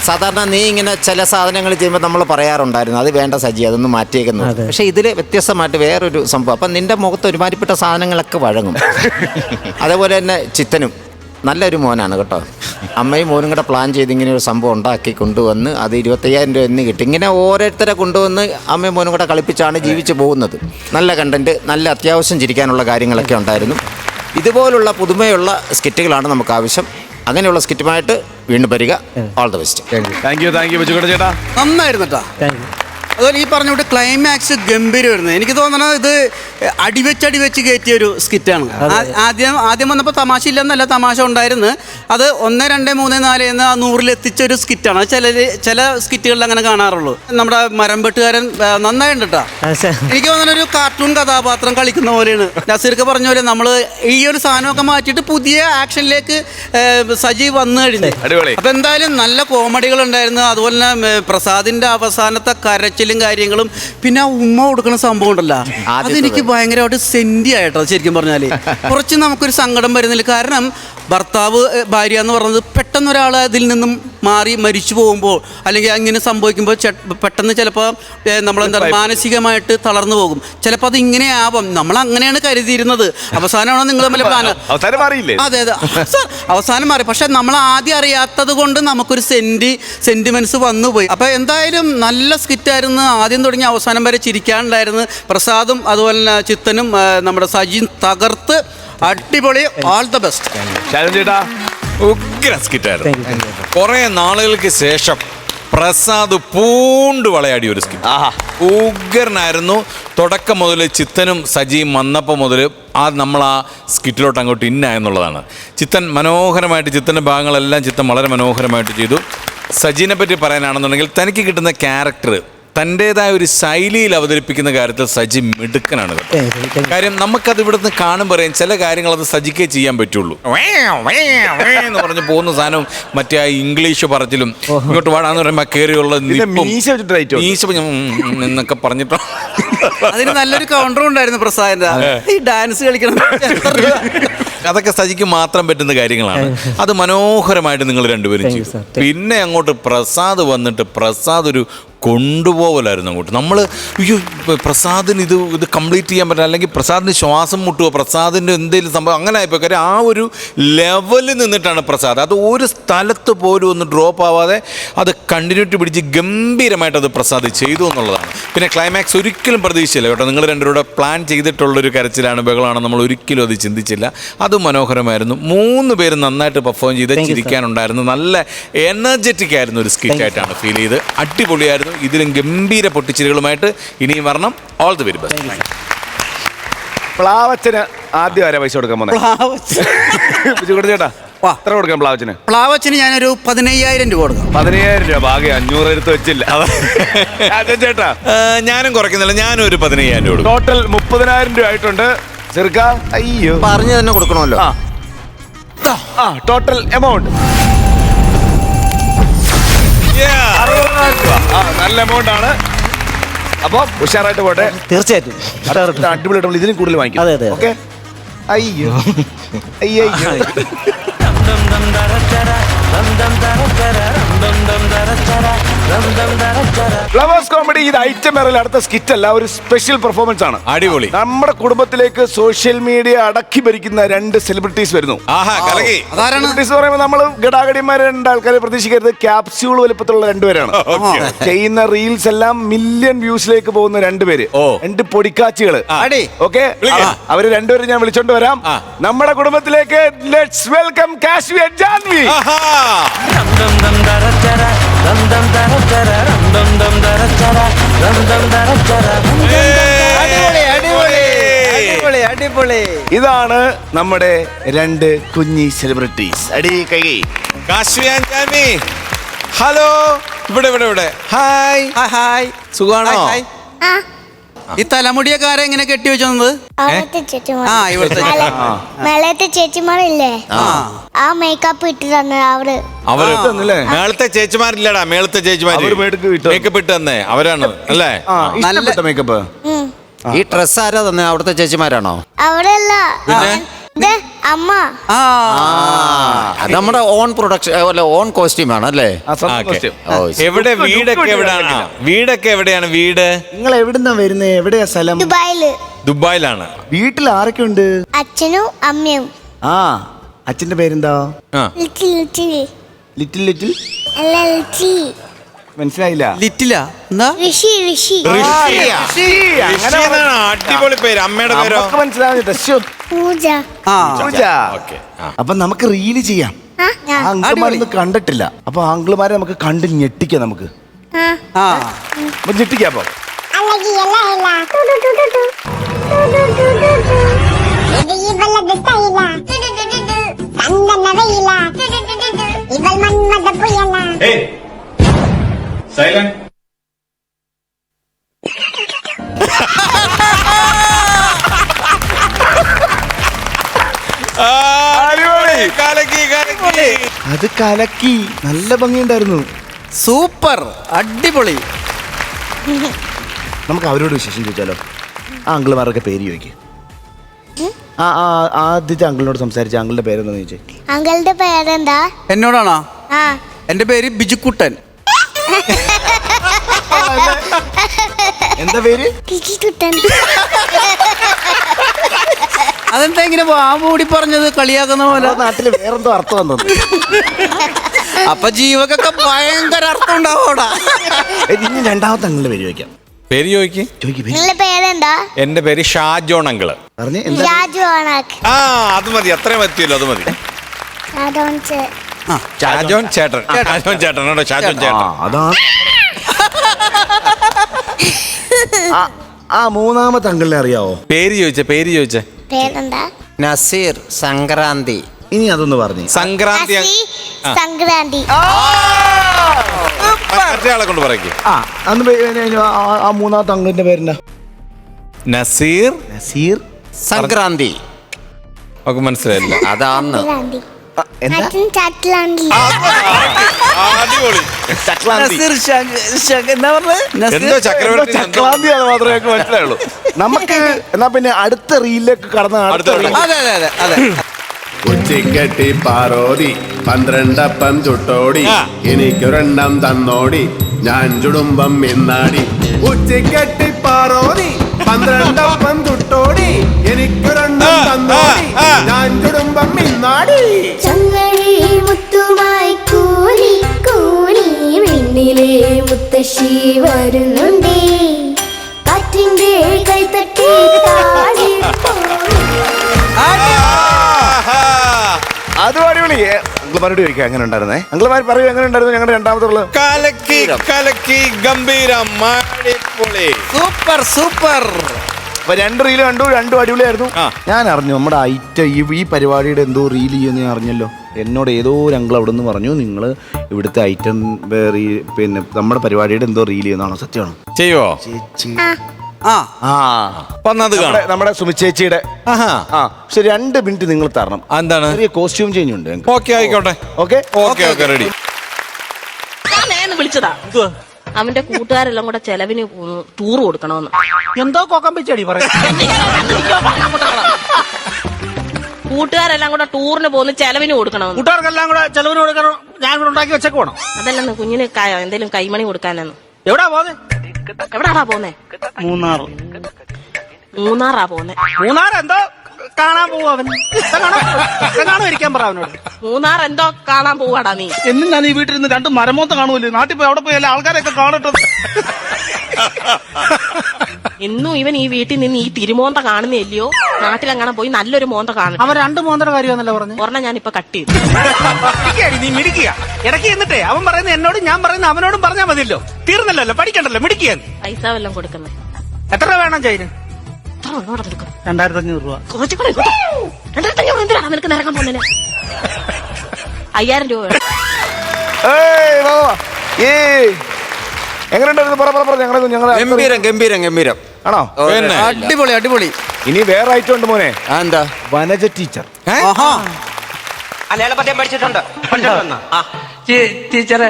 സാധാരണ നീ ഇങ്ങനെ ചില സാധനങ്ങൾ ചെയ്യുമ്പോൾ നമ്മൾ പറയാറുണ്ടായിരുന്നു അത് വേണ്ട സജി, അതൊന്നും മാറ്റിയേക്കുന്നു. പക്ഷെ ഇതിൽ വ്യത്യസ്തമായിട്ട് വേറൊരു സംഭവം. അപ്പം നിന്റെ മുഖത്ത് ഒരുമാതിരിപ്പെട്ട സാധനങ്ങളൊക്കെ വഴങ്ങും. അതേപോലെ തന്നെ ചിത്തനും നല്ലൊരു മോനാണ് കേട്ടോ. അമ്മയും മോനും കൂടെ പ്ലാൻ ചെയ്ത് ഇങ്ങനെ ഒരു സംഭവം ഉണ്ടാക്കി കൊണ്ടുവന്ന് അത് 25,000 രൂപ എന്ന് കിട്ടി. ഇങ്ങനെ ഓരോരുത്തരെ കൊണ്ടുവന്ന് അമ്മയും മോനും കൂടെ കളിപ്പിച്ചാണ് ജീവിച്ചു പോകുന്നത്. നല്ല കണ്ടന്റ്, നല്ല അത്യാവശ്യം ചിരിക്കാനുള്ള കാര്യങ്ങളൊക്കെ ഉണ്ടായിരുന്നു. ഇതുപോലുള്ള പുതുമയുള്ള സ്കിറ്റുകളാണ് നമുക്ക് ആവശ്യം. അങ്ങനെയുള്ള സ്കിറ്റുമായിട്ട് വീണ്ടും വരിക. All the best. Thank U Bijukuttan ചേട്ടാ. നന്നായിരുന്നു കേട്ടോ. അതുപോലെ ഈ പറഞ്ഞ ക്ലൈമാക്സ് ഗംഭീരമായിരുന്നു. എനിക്ക് തോന്നുന്നത് ഇത് അടിവെച്ച് കയറ്റിയ ഒരു സ്കിറ്റാണ്. ആദ്യം വന്നപ്പോൾ തമാശ ഇല്ലെന്നല്ല, തമാശ ഉണ്ടായിരുന്നു. അത് 1, 2, 3, 4 എന്ന് 100-ൽ എത്തിച്ച ഒരു സ്കിറ്റാണ്. ചില സ്കിറ്റുകളിൽ അങ്ങനെ കാണാറുള്ളൂ. നമ്മുടെ മരം വെട്ടുകാരൻ നന്നായിട്ടുണ്ട് കേട്ടോ. എനിക്ക് തോന്നുന്ന ഒരു കാർട്ടൂൺ കഥാപാത്രം കളിക്കുന്ന പോലെയാണ്. നസീർക്ക് പറഞ്ഞ പോലെ നമ്മൾ ഈ ഒരു സാധനമൊക്കെ മാറ്റിയിട്ട് പുതിയ ആക്ഷനിലേക്ക് സജി വന്നു കഴിഞ്ഞു. അപ്പൊ എന്തായാലും നല്ല കോമഡികൾ ഉണ്ടായിരുന്നു. അതുപോലെ തന്നെ പ്രസാദിന്റെ അവസാനത്തെ കരച്ചിലും കാര്യങ്ങളും, പിന്നെ ആ ഉമ്മ കൊടുക്കുന്ന സംഭവം ഉണ്ടല്ലോ, അതെനിക്ക് ഭയങ്കരമായിട്ട് സെന്റി ആയിട്ടോ. ശരിക്കും പറഞ്ഞാല് കുറച്ച് നമുക്കൊരു സങ്കടം വരുന്നില്ല. കാരണം ഭർത്താവ് ഭാര്യ എന്ന് പറയുന്നത് പെട്ടെന്ന് ഒരാൾ അതിൽ നിന്നും മാറി മരിച്ചു പോകുമ്പോൾ അല്ലെങ്കിൽ അങ്ങനെ സംഭവിക്കുമ്പോൾ പെട്ടെന്ന് ചിലപ്പോൾ നമ്മളെന്താ മാനസികമായിട്ട് തളർന്നു പോകും. ചിലപ്പോൾ അത് ഇങ്ങനെ ആവാം. നമ്മൾ അങ്ങനെയാണ് കരുതിയിരുന്നത്. അവസാനമാണോ നിങ്ങൾ തമ്മിൽ പ്ലാൻ? അവസാനം മാറിയില്ലേ? അതെ അതെ അവസാനം മാറി. പക്ഷെ നമ്മൾ ആദ്യം അറിയാത്തത് കൊണ്ട് നമുക്കൊരു സെന്റിമെന്റ്സ് വന്നുപോയി. അപ്പൊ എന്തായാലും നല്ല സ്കിറ്റായിരുന്നു. ആദ്യം തുടങ്ങി അവസാനം വരെ ചിരിക്കാനുണ്ടായിരുന്നു. പ്രസാദും അതുപോലെ തന്നെ ചിത്തനും നമ്മുടെ സജിൻ തകർത്ത് അടിപൊളി. All the best. ചേട്ടാ ഉഗ്ര സ്കിറ്റായിരുന്നു. കുറെ നാളുകൾക്ക് ശേഷം പ്രസാദ് പൂണ്ട് വളയാടിയ ഒരു സ്കിറ്റ്. ഉഗ്രനായിരുന്നു. തുടക്കം മുതൽ ചിത്തനും സജിയും വന്നപ്പോൾ മുതൽ നമ്മൾ ആ സ്കിറ്റിലോട്ട് അങ്ങോട്ട് ഇന്നായെന്നുള്ളതാണ്. ചിത്തൻ മനോഹരമായിട്ട്, ചിത്തൻ്റെ ഭാഗങ്ങളെല്ലാം ചിത്തൻ വളരെ മനോഹരമായിട്ട് ചെയ്തു. സജീനെ പറ്റി പറയാനാണെന്നുണ്ടെങ്കിൽ തനിക്ക് കിട്ടുന്ന ക്യാരക്ടർ തൻ്റെതായ ഒരു ശൈലിയിൽ അവതരിപ്പിക്കുന്ന കാര്യത്തിൽ സജി മിടുക്കനാണ്. കാര്യം നമുക്കത് ഇവിടുന്ന് കാണുമ്പോൾ പറയാം, ചില കാര്യങ്ങൾ അത് സജിക്കേ ചെയ്യാൻ പറ്റുള്ളൂ. എന്ന് പറഞ്ഞ് പോകുന്ന സാധനവും മറ്റേ ആ ഇംഗ്ലീഷ് പറച്ചിലും ഇങ്ങോട്ട് വാടാന്ന് പറയുമ്പോൾ കയറിയുള്ള എന്നൊക്കെ പറഞ്ഞിട്ടോ. അതിന് നല്ലൊരു കൗണ്ടർ ഉണ്ടായിരുന്നു പ്രസാദിന്റെ. ഈ ഡാൻസ് കളിക്കണം അതൊക്കെ സജിക്ക് മാത്രം പറ്റുന്ന കാര്യങ്ങളാണ്. അത് മനോഹരമായിട്ട് നിങ്ങൾ രണ്ടുപേരും ചെയ്തു. പിന്നെ അങ്ങോട്ട് പ്രസാദ് വന്നിട്ട് പ്രസാദ് ഒരു കൊണ്ടുപോകലായിരുന്നു അങ്ങോട്ട്. നമ്മൾ അയ്യോ പ്രസാദിന് ഇത് കംപ്ലീറ്റ് ചെയ്യാൻ പറ്റില്ല, അല്ലെങ്കിൽ പ്രസാദിന് ശ്വാസം മുട്ടുക, പ്രസാദിൻ്റെ എന്തെങ്കിലും സംഭവം അങ്ങനെ ആയിപ്പോൾ. കാര്യം ആ ഒരു ലെവലിൽ നിന്നിട്ടാണ് പ്രസാദ്. അത് ഒരു സ്ഥലത്ത് പോലും ഒന്ന് ഡ്രോപ്പ് ആവാതെ അത് കണ്ടിന്യൂറ്റി പിടിച്ച് ഗംഭീരമായിട്ട് അത് പ്രസാദ് ചെയ്തു എന്നുള്ളതാണ്. പിന്നെ ക്ലൈമാക്സ് ഒരിക്കലും പ്രതീക്ഷിച്ചില്ല കേട്ടോ. നിങ്ങൾ രണ്ടുപേരുടെ പ്ലാൻ ചെയ്തിട്ടുള്ളൊരു കരച്ചിലാണ്, ബഹളമാണ്. നമ്മൾ ഒരിക്കലും അത് ചിന്തിച്ചില്ല. അത് മനോഹരമായിരുന്നു. 3 പേര് നന്നായിട്ട് പെർഫോം ചെയ്ത് ചിരിക്കാനുണ്ടായിരുന്നു. നല്ല എനർജറ്റിക് ആയിരുന്നു ഒരു സ്കിറ്റായിട്ടാണ് ഫീൽ ചെയ്ത്. അടിപൊളിയായിരുന്നു. ഇതിലും ഗംഭീര പൊട്ടിച്ചിരികളുമായിട്ട് ഇനിയും വരണം. All the very best. പ്ലാവച്ചന് ആദ്യം ആരാ പൈസ കൊടുക്കാൻ പോകുന്നത്? ചേട്ടാ എത്ര കൊടുക്കാം പ്ലാവച്ചന്? പ്ലാവച്ചന് ഞാനൊരു 15,000 രൂപ കൊടുക്കാം. 15,000 രൂപ ആകെ 500 എടുത്ത് വെച്ചില്ല. ചേട്ടാ ഞാനും കുറയ്ക്കുന്നില്ല, ഞാനും ഒരു 15,000 രൂപ. ടോട്ടൽ 30,000 രൂപ ആയിട്ടുണ്ട്. ചെറുക്ക അയ്യോ പറഞ്ഞു തന്നെ കൊടുക്കണമല്ലോ. ടോട്ടൽ എമൗണ്ട് 60,000 രൂപ. നല്ല എമൗണ്ട് ആണ്. അപ്പൊ ഉഷാറായിട്ട് പോട്ടെ. തീർച്ചയായിട്ടും അടിപൊളിയായിട്ട് ഇതിലും കൂടുതൽ വാങ്ങിക്കും. അതെ അതെ. ഓക്കെ. അയ്യോ അയ്യോ ഫ്ലവേഴ്സ് കോമഡി ഇത് ഐറ്റം വേറെ അടുത്ത സ്കിറ്റ് അല്ല, ഒരു സ്പെഷ്യൽ പെർഫോമൻസ് ആണ്. അടിപൊളി. നമ്മുടെ കുടുംബത്തിലേക്ക് സോഷ്യൽ മീഡിയ അടക്കി ഭരിക്കുന്ന 2 സെലിബ്രിറ്റീസ് വരുന്നു. സെലിബ്രിറ്റീസ് പറയുമ്പോൾ നമ്മൾ ഗടാഗടിമാരെ 2 ആൾക്കാരെ പ്രതീക്ഷിക്കരുത്. ക്യാപ്സ്യൂൾ വലുപ്പത്തിലുള്ള 2 പേരാണ്. ചെയ്യുന്ന റീൽസ് എല്ലാം മില്യൺ വ്യൂസിലേക്ക് പോകുന്ന 2 പേര്, 2 പൊടിക്കാച്ചികള്. ഓക്കെ, അവര് 2 പേരും ഞാൻ വിളിച്ചോണ്ട് വരാം നമ്മുടെ കുടുംബത്തിലേക്ക്. Let's welcome Kashvi and Janvi. ഇതാണ് നമ്മുടെ 2 കുഞ്ഞി സെലിബ്രിറ്റീസ്. അടി കൈ. Kashvi and Janvi, hello. ഇവിടെ ഹായ് ഹായ്. സുഖാണോ? ഈ തലമുടിയൊക്കെ എങ്ങനെ കെട്ടി വെച്ചത്? മേളത്തെ ചേച്ചിമാരില്ലേ, ആ മേക്കപ്പ് ഇട്ട് തന്നെ അവര്. മേളത്തെ ചേച്ചിമാരില്ലടാ, മേളത്തെ ചേച്ചിമാര് മേക്കപ്പ് ഇട്ട് തന്നെ അവരാണ് അല്ലേ? നല്ല മേക്കപ്പ്. ഈ ഡ്രസ് ആരാ തന്നെ? അവിടുത്തെ ചേച്ചിമാരാണോ? അവരല്ല, അമ്മ. അത് നമ്മുടെ ഓൺ പ്രൊഡക്ഷൻ, ഓൺ കോസ്റ്റ്യൂം ആണ് അല്ലേ? എവിടെ വീടൊക്കെ എവിടെയാണ്? വീട് നിങ്ങൾ എവിടുന്നാ വരുന്നേ? എവിടെയാ സ്ഥലം? ദുബായിലാണ്. വീട്ടിൽ ആരൊക്കെ ഉണ്ട്? അച്ഛനും അമ്മയും. അച്ഛന്റെ പേരെന്താ? ലിറ്റിൽ ലിറ്റിൽ മനസ്സിലായില്ല. ലിറ്റില എന്താ? ഋഷി. അടിപൊളി പേര്. അമ്മയുടെ പേരോ? മനസ്സിലാവുന്നില്ല. പൂജ. അപ്പൊ നമുക്ക് റീല് ചെയ്യാം. ആംഗ്ലമാരൊന്നും കണ്ടിട്ടില്ല. അപ്പൊ ആംഗ്ലമാരെ നമുക്ക് കണ്ട് ഞെട്ടിക്കാം. നമുക്ക് ഞെട്ടിക്കാം. അത് കലക്കി. നല്ല ഭംഗിയുണ്ടായിരുന്നു. സൂപ്പർ, അടിപൊളി. നമുക്ക് അവരോട് വിശേഷം ചോദിച്ചാലോ? ആ അങ്കിൾമാരൊക്കെ പേര് ചോദിക്കും. ആദ്യത്തെ അങ്കിളിനോട് സംസാരിച്ച അങ്കിളിന്റെ പേരെന്താ ചോദിച്ചേ? അങ്കിളുടെ പേരെന്താ? എന്നോടാണോ? എൻ്റെ പേര് ബിജുക്കുട്ടൻ. എന്താ പേര്? കിക്കിക്കുട്ടൻ. അതെന്താ ഇങ്ങനെ വാമൂടി പറഞ്ഞത് കളിയാക്കുന്ന പോലെ? നാട്ടില് വേറെന്തോ അർത്ഥം വന്നു. അപ്പൊ ജീവക്കൊക്കെ ഭയങ്കര അർത്ഥം ഉണ്ടാവോടാ. ഇനി രണ്ടാമത്തെ അങ്കിളിന്റെ പേര് ചോദിക്കാം. പേര് ചോദിക്ക്. നിങ്ങളുടെ പേരെന്താ? എന്റെ പേര് ഷാജോൺ അങ്കിള്. പറഞ്ഞേ എന്താ? രാജുവാണാക്ക്. ആ അത് മതി, അത്രയും മതിയല്ലോ, അത് മതി. അതോൺസ്. ഷാജോൺ ചേട്ടൻ. ഷാജോൺ ചേട്ടൻ കേട്ടോ, ഷാജോൺ ചേട്ടൻ. അതാണ്. ആ മൂന്നാമത്തെ അങ്കിളിനെ അറിയാവോ? പേര് ചോദിച്ചേ, പേര് ചോദിച്ചേ. പേരെന്താ? നസീർ സംക്രാന്തി. ഇനി അതൊന്ന് പറഞ്ഞു. സംക്രാന്തി. സംക്രാന്തി. മറ്റേ ആളെ കൊണ്ട് പറയ്ക്ക്. ആ മൂന്നാമത്തെ അങ്കിളിന്റെ പേരെന്താ? നസീർ. നസീർ സംക്രാന്തി. ഒക്കെ മനസ്സിലായില്ല. അതാന്ന്. ചാറ്റ്ലാൻഡി. എന്താ? അച്ഛൻ ചാറ്റ്ലാൻഡി. അടിപൊളി. എന്താ പറഞ്ഞത്? എന്തോ ചക്രവർത്തി ചക്രാന്തിയാണ് മാത്രമേ എനിക്ക് മനസ്സിലായുള്ളൂ. നമുക്ക് എന്നാ പിന്നെ അടുത്ത റീലിലേക്ക് കടന്ന അടുത്ത റീൽ. അതെ അതെ അതെ അതെ. ഉച്ചിക്കെട്ടി പാറോതി 12 ചുട്ടോടി എനിക്കൊരെണ്ണം തന്നോടി ഞാൻ ചുടുമ്പം മിന്നാടി. ഉച്ചിക്കെട്ടി പാറോതി 12 ചുട്ടോടി എനിക്കൊരെണ്ണം തന്നോടി ഞാൻ ചുടുമ്പം മിന്നാടി. ചങ്ങഴി മുത്തുമായി കൂനി കൂനി മിന്നിലെ മുത്തശ്ശി വരുന്നുണ്ടേ കാറ്റിന്റെ കൈത്തട്ടി താഴെ അതും അടിപൊളി. അങ്കിൾമാരോട് ചോദിക്കാം എങ്ങനെ ഉണ്ടായിരുന്നേ? അങ്കിൾമാർ പറയൂ എങ്ങനെ ഉണ്ടായിരുന്നു ഞങ്ങളുടെ രണ്ടാമത്തെ ഉള്ളത്? കലക്കി കലക്കി ഗംഭീരം, അടിപൊളി, സൂപ്പർ സൂപ്പർ. അപ്പൊ രണ്ട് റീല് കണ്ടു, രണ്ടും അടിപൊളിയായിരുന്നു. ഞാൻ അറിഞ്ഞു നമ്മുടെ ഐറ്റം ഈ പരിപാടിയുടെ എന്തോ റീൽ ചെയ്യുന്ന ഞാൻ അറിഞ്ഞല്ലോ. എന്നോട് ഏതോ ഒരു അങ്കിൾ അവിടെ നിന്ന് പറഞ്ഞു നിങ്ങൾ ഇവിടുത്തെ ഐറ്റം പിന്നെ നമ്മുടെ പരിപാടിയുടെ എന്തോ റീൽ ചെയ്യുന്നതാണോ? സത്യമാണോ? ചെയ്യുവോ? നമ്മുടെ സുമി ചേച്ചിയുടെ. പക്ഷെ 2 മിനിറ്റ് നിങ്ങൾ തരണം. എന്താണ്? ചെറിയ കോസ്റ്റ്യൂം ചേഞ്ച് ഉണ്ട്. ഓക്കെ ആയിക്കോട്ടെ. Okay okay okay ready. വിളിച്ചതാ അവന്റെ കൂട്ടുകാരെല്ലാം കൂടെ ചെലവിന് ടൂർ കൊടുക്കണമെന്ന്. എന്തോ കൊക്കം വെച്ചടി പറയാ. കൂട്ടുകാരെല്ലാം കൂടെ ടൂറിന് പോകുന്ന ചെലവിന് കൊടുക്കണമെന്ന്. കൂട്ടുകാർക്കെല്ലാം കൂടെ ചെലവിന് കൊടുക്കണം. ഞാൻ കൂടെ ഉണ്ടാക്കി വെച്ചേക്ക് പോണം. അതല്ലെന്ന് കുഞ്ഞിന് എന്തേലും കൈമണി കൊടുക്കാനെന്ന്. എവിടാ പോന്നെ? എവിടാടാ പോന്നെ? മൂന്നാറാ പോന്നെ. മൂന്നാർ എന്തോ കാണാൻ പോവും അവൻ. കാണാൻ ഇരിക്കാൻ പറ അവനോട്. മൂന്നാർ എന്തോ കാണാൻ പോവാടാ നീ. എന്നും ഞാൻ ഈ വീട്ടിൽ നിന്ന് 2 മരമോത്ത കാണുമല്ലോ. നാട്ടിൽ പോയി അവിടെ പോയി എല്ലാ ആൾക്കാരെയൊക്കെ കാണട്ടെ. എന്നും ഇവൻ ഈ വീട്ടിൽ നിന്ന് ഈ തിരുമോന്ത കാണുന്നില്ലയോ? നാട്ടിലെങ്ങനെ പോയി നല്ലൊരു മോന്ത കാണും. അവൻ 2 മോന്തയുടെ കാര്യമാണല്ലോ പറഞ്ഞു. ഒരെണ്ണം ഞാൻ ഇപ്പൊ കട്ട് ചെയ്തു. നീ മിടിക്കുക ഇടയ്ക്ക് എന്നിട്ടേ അവൻ പറയുന്നത് എന്നോടും ഞാൻ പറയുന്നത് അവനോടും പറഞ്ഞാൽ മതിയല്ലോ. തീർന്നല്ലോ, പഠിക്കണ്ടല്ലോ, മിടിക്കുക. പൈസ വല്ലതും കൊടുക്കുന്നേ. എത്ര രൂപ വേണം ചൈന്? 2500 രൂപ. 2500 എന്തിനാണ് നിനക്ക് നിരക്കാൻ പോകുന്നതിന്? 5000 രൂപ വേണം. എങ്ങനെയുണ്ടായിരുന്നു? ഗംഭീരം ഗംഭീരം. ആണോ? അടിപൊളി അടിപൊളി. ഇനി വേറെ ഐറ്റം ഉണ്ട് മോനെ. എന്താ? വനജ ടീച്ചർ. മലയാളം പദ്യം പഠിച്ചിട്ടുണ്ട്. ടീച്ചറെ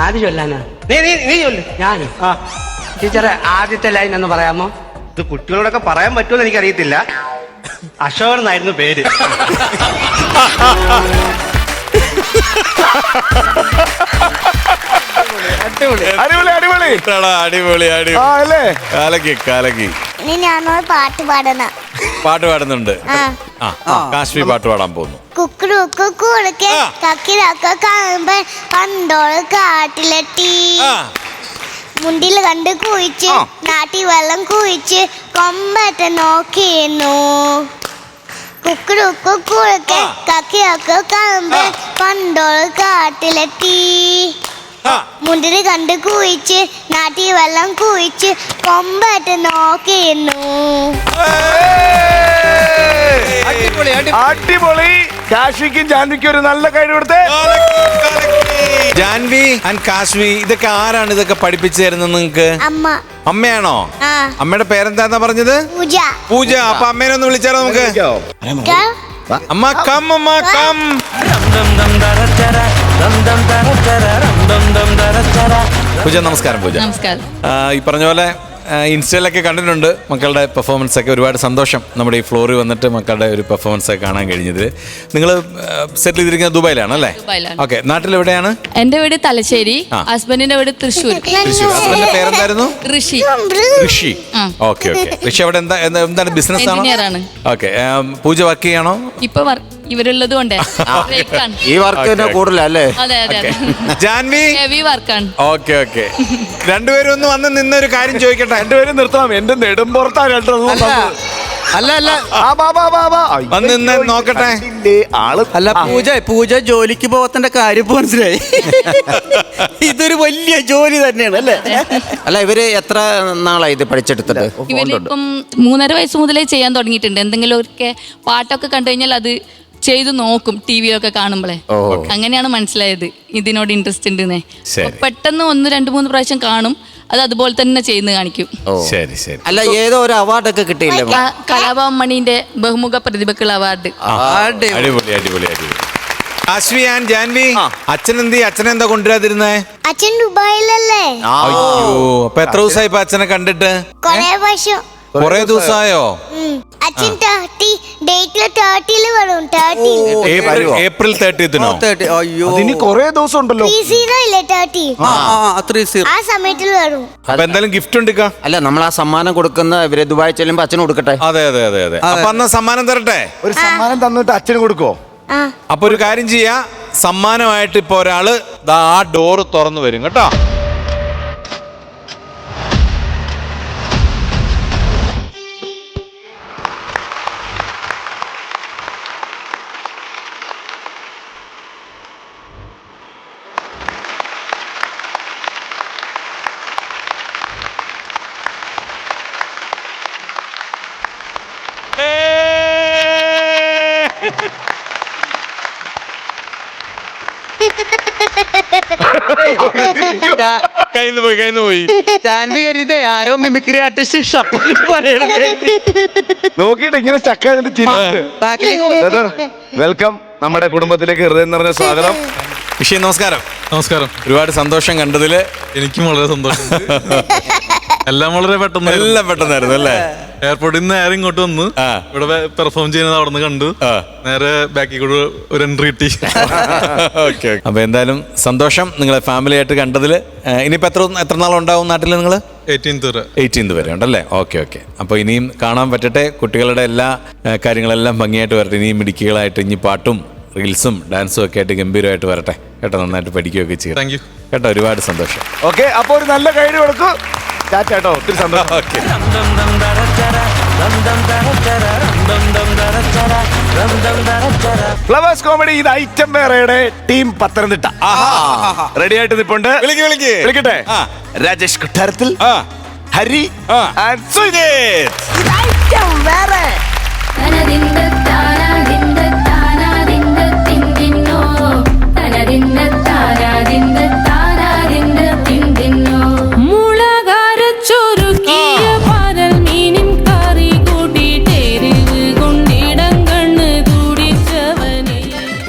ആദ്യം ചൊല്ലാനാ? നീ ചൊല്ലു. ഞാൻ ടീച്ചറെ ആദ്യത്തെ ലൈൻ എന്ന് പറയാമോ? ഇത് കുട്ടികളോടൊക്കെ പറയാൻ പറ്റുമെന്ന് എനിക്കറിയത്തില്ല. അശോകൻ എന്നായിരുന്നു പേര്. അടിപൊളി അടിപൊളി അടിപൊളി അടിപൊളി. അല്ലേ? കാലക്കി കാലക്കി. ഇനി ഞാനൊരു പാട്ട് പാടണം. പാട്ട് പാടുന്നുണ്ട്. കാശ്മീർ പാട്ട് പാടാൻ പോകുന്നു. കുക്കുറുക്ക് കുറുക്കെ കക്കിലൊക്കെ കാണുമ്പോ കണ്ടോള് കാട്ടിലെത്തി മുണ്ടിൽ കണ്ട് കുഴിച്ച് നാട്ടി വെള്ളം കുഴിച്ച് കൊമ്പറ്റ നോക്കിയിരുന്നു. കുക്കുറുക്ക് കുറുക്കെ കക്കിലൊക്കെ കാണുമ്പോ കണ്ടോള് കാട്ടിലെത്തി മുണ്ടിൽ കണ്ട് കുഴിച്ച് നാട്ടി വെള്ളം കുഴിച്ച് കൊമ്പറ്റ നോക്കിയിരുന്നു. അടിപൊളി. കാശ്മിക്കും ജാൻവിക്കും ഒരു നല്ല കൈ കൊടുത്തേ. ജാൻവി ആൻഡ് കാശ്മി, ഇതൊക്കെ ആരാണ് ഇതൊക്കെ പഠിപ്പിച്ചു തരുന്നത് നിങ്ങൾക്ക്? അമ്മ. അമ്മയാണോ? അമ്മയുടെ പേരെന്താ പറഞ്ഞത്? പൂജ. പൂജ. അപ്പൊ അമ്മേനെ ഒന്ന് വിളിച്ചാലോ നമുക്ക്? അമ്മ കം, അമ്മ കം. പൂജ നമസ്കാരം. പൂജ നമസ്കാരം. ഈ പറഞ്ഞ പോലെ ഇൻസ്റ്റയിലൊക്കെ കണ്ടിട്ടുണ്ട് മക്കളുടെ പെർഫോമൻസ് ഒക്കെ. ഒരുപാട് സന്തോഷം നമ്മുടെ ഈ ഫ്ലോറിൽ വന്നിട്ട് മക്കളുടെ ഒരു പെർഫോമൻസ് ഒക്കെ കാണാൻ കഴിഞ്ഞതിൽ. നിങ്ങൾ സെറ്റിൽ ചെയ്തിരിക്കുന്നത് ദുബായിലാണ് അല്ലേ? ഓക്കെ. നാട്ടിൽ എവിടെയാണ്? എന്റെ വീട് തലശ്ശേരി, ഹസ്ബൻഡിന്റെ വീട് തൃശ്ശൂർ. ഹസ്ബൻഡിന്റെ പേരെന്തായിരുന്നു? ഋഷി. ഋഷി. Okay okay. ഋഷി അവിടെ എന്താണ് ബിസിനസ് ആണോ? എഞ്ചിനീയറാണ്. ഓക്കെ. പൂജ വർക്ക് ചെയ്യാണോ? ഇപ്പൊ ഇവരുള്ളത് കൊണ്ട് ഈ വർക്ക് കൂടുതലല്ലേ? അതെ അതെ അതെ. ജാൻവി ഹെവി വർക്കാണ്. Okay okay. രണ്ടുപേരും ഒന്ന് വന്ന് നിന്നൊരു കാര്യം ചോദിക്കട്ടെ. രണ്ടുപേരും നിർത്താം. എന്റെ നെടുമ്പുറത്താ അല്ല അല്ല വന്ന് നിന്ന് നോക്കട്ടെ. അല്ല പൂജ ജോലിക്ക് പോകത്തിന്റെ കാര്യം മനസ്സിലായി. ഇതൊരു വലിയ ജോലി തന്നെയാണ് അല്ലേ? അല്ല ഇവര് എത്ര നാളായി ഇത് പഠിച്ചെടുത്തിട്ട്? ഇവരിപ്പം 3.5 വയസ്സ് മുതലേ ചെയ്യാൻ തുടങ്ങിയിട്ടുണ്ട്. എന്തെങ്കിലും ഒക്കെ പാട്ടൊക്കെ കണ്ടു കഴിഞ്ഞാൽ അത് ചെയ്തു നോക്കും, ടിവിയിലൊക്കെ കാണുമ്പോഴേ. അങ്ങനെയാണ് മനസ്സിലായത് ഇതിനോട് ഇൻട്രസ്റ്റ് ഉണ്ടെന്നേ. പെട്ടെന്ന് 1-2-3 പ്രാവശ്യം കാണും, അത് അതുപോലെ തന്നെ ചെയ്യുന്ന കാണിക്കും. ശരി ശരി. അല്ല ഏതോ ഒരു അവാർഡൊക്കെ കിട്ടിയില്ലേ? കലാഭവൻ മണിന്റെ ബഹുമുഖ പ്രതിഭക്കുള്ള അവാർഡ്. അടിപൊളി അടിപൊളി അടിപൊളി. അശ്വി ആൻഡ് ജാൻവി, അച്ഛനെന്താ കൊണ്ടുവരാതിരുന്നേ? അച്ഛൻ ദുബായിലല്ലേ? അയ്യോ, അപ്പൊ എത്ര ദിവസമായി ഇപ്പൊ അച്ഛനെ കണ്ടിട്ട്? കൊറേ ദിവസമായോ? അച്ഛൻ 30 വരും. ഏപ്രിൽ 30-നോ? അതിന് കൊറേ ദിവസം ഉണ്ടല്ലോ. 30 ആ സമയത്തിൽ വരും. അപ്പൊ എന്തായാലും ഗിഫ്റ്റ് ഉണ്ട്. അല്ല നമ്മൾ ആ സമ്മാനം കൊടുക്കുന്ന ഇവര് ദുബായ് ചെല്ലുമ്പോ അച്ഛന് കൊടുക്കട്ടെ. അതെ അതെ അതെ അതെ. അപ്പൊ അന്ന് സമ്മാനം തരട്ടെ? ഒരു സമ്മാനം തന്നിട്ട് അച്ഛന് കൊടുക്കോ? അപ്പൊ ഒരു കാര്യം ചെയ്യാ, സമ്മാനമായിട്ട് ഇപ്പൊ ഒരാള് ആ ഡോറ് തുറന്നു വരും കേട്ടോ. കയ്യിന്ന് പോയി. ആരോ മിമിക്രി ആർട്ടിസ്റ്റ് നോക്കിയിട്ട് ഇങ്ങനെ ചക്ക വെൽക്കം നമ്മുടെ കുടുംബത്തിലേക്ക് ഹൃദയം നിറഞ്ഞ സ്വാഗതം. വിഷയം നമസ്കാരം. നമസ്കാരം. ഒരുപാട് സന്തോഷം കണ്ടതില്. എനിക്കും വളരെ സന്തോഷം. എല്ലാം വളരെ പെട്ടെന്നായിരുന്നു അല്ലേ? എയർപോർട്ടിൽ നിന്ന് നേരെ ഇങ്ങോട്ട് വന്ന് ഇവിടെ പെർഫോം ചെയ്യുന്നത് അവിടെ നിന്ന് കണ്ടു. നേരെ ബാക്കിൽ കൂടെ ഒരു എൻട്രി കിട്ടി. അപ്പൊ എന്തായാലും സന്തോഷം നിങ്ങളെ ഫാമിലി ആയിട്ട് കണ്ടതില്. ഇനിയിപ്പോ എത്ര നാളുണ്ടാവും നാട്ടിൽ നിങ്ങൾ? 18th വരെ ഉണ്ടല്ലേ? Okay okay. അപ്പൊ ഇനിയും കാണാൻ പറ്റട്ടെ. കുട്ടികളുടെ എല്ലാ കാര്യങ്ങളെല്ലാം ഭംഗിയായിട്ട് വരട്ടെ. ഇനിയും മിടുക്കികളായിട്ട് ഇനി പാട്ടും റീൽസും ഡാൻസും ഒക്കെ ആയിട്ട് ഗംഭീരമായിട്ട് വരട്ടെ കേട്ടോ. നന്നായിട്ട് പഠിക്കുകയൊക്കെ ചെയ്യും കേട്ടോ. ഒരുപാട് സന്തോഷം. ഓക്കെ, അപ്പൊ ഒരു നല്ല കൈഡ് കൊടുക്കും. കേട്ടോ, ഒത്തിരി സന്തോഷം. ഓക്കെ. ഫ്ലവേഴ്സ് കോമഡി ഇത് ഐറ്റം വേറെയുടെ ടീം പത്തനംതിട്ട റെഡി ആയിട്ട് നിൽപ്പുണ്ട്. വിളിക്കട്ടെ. രാജേഷ് കൊട്ടാരത്തിൽ, ഹരി ആൻഡ് സുജിത്.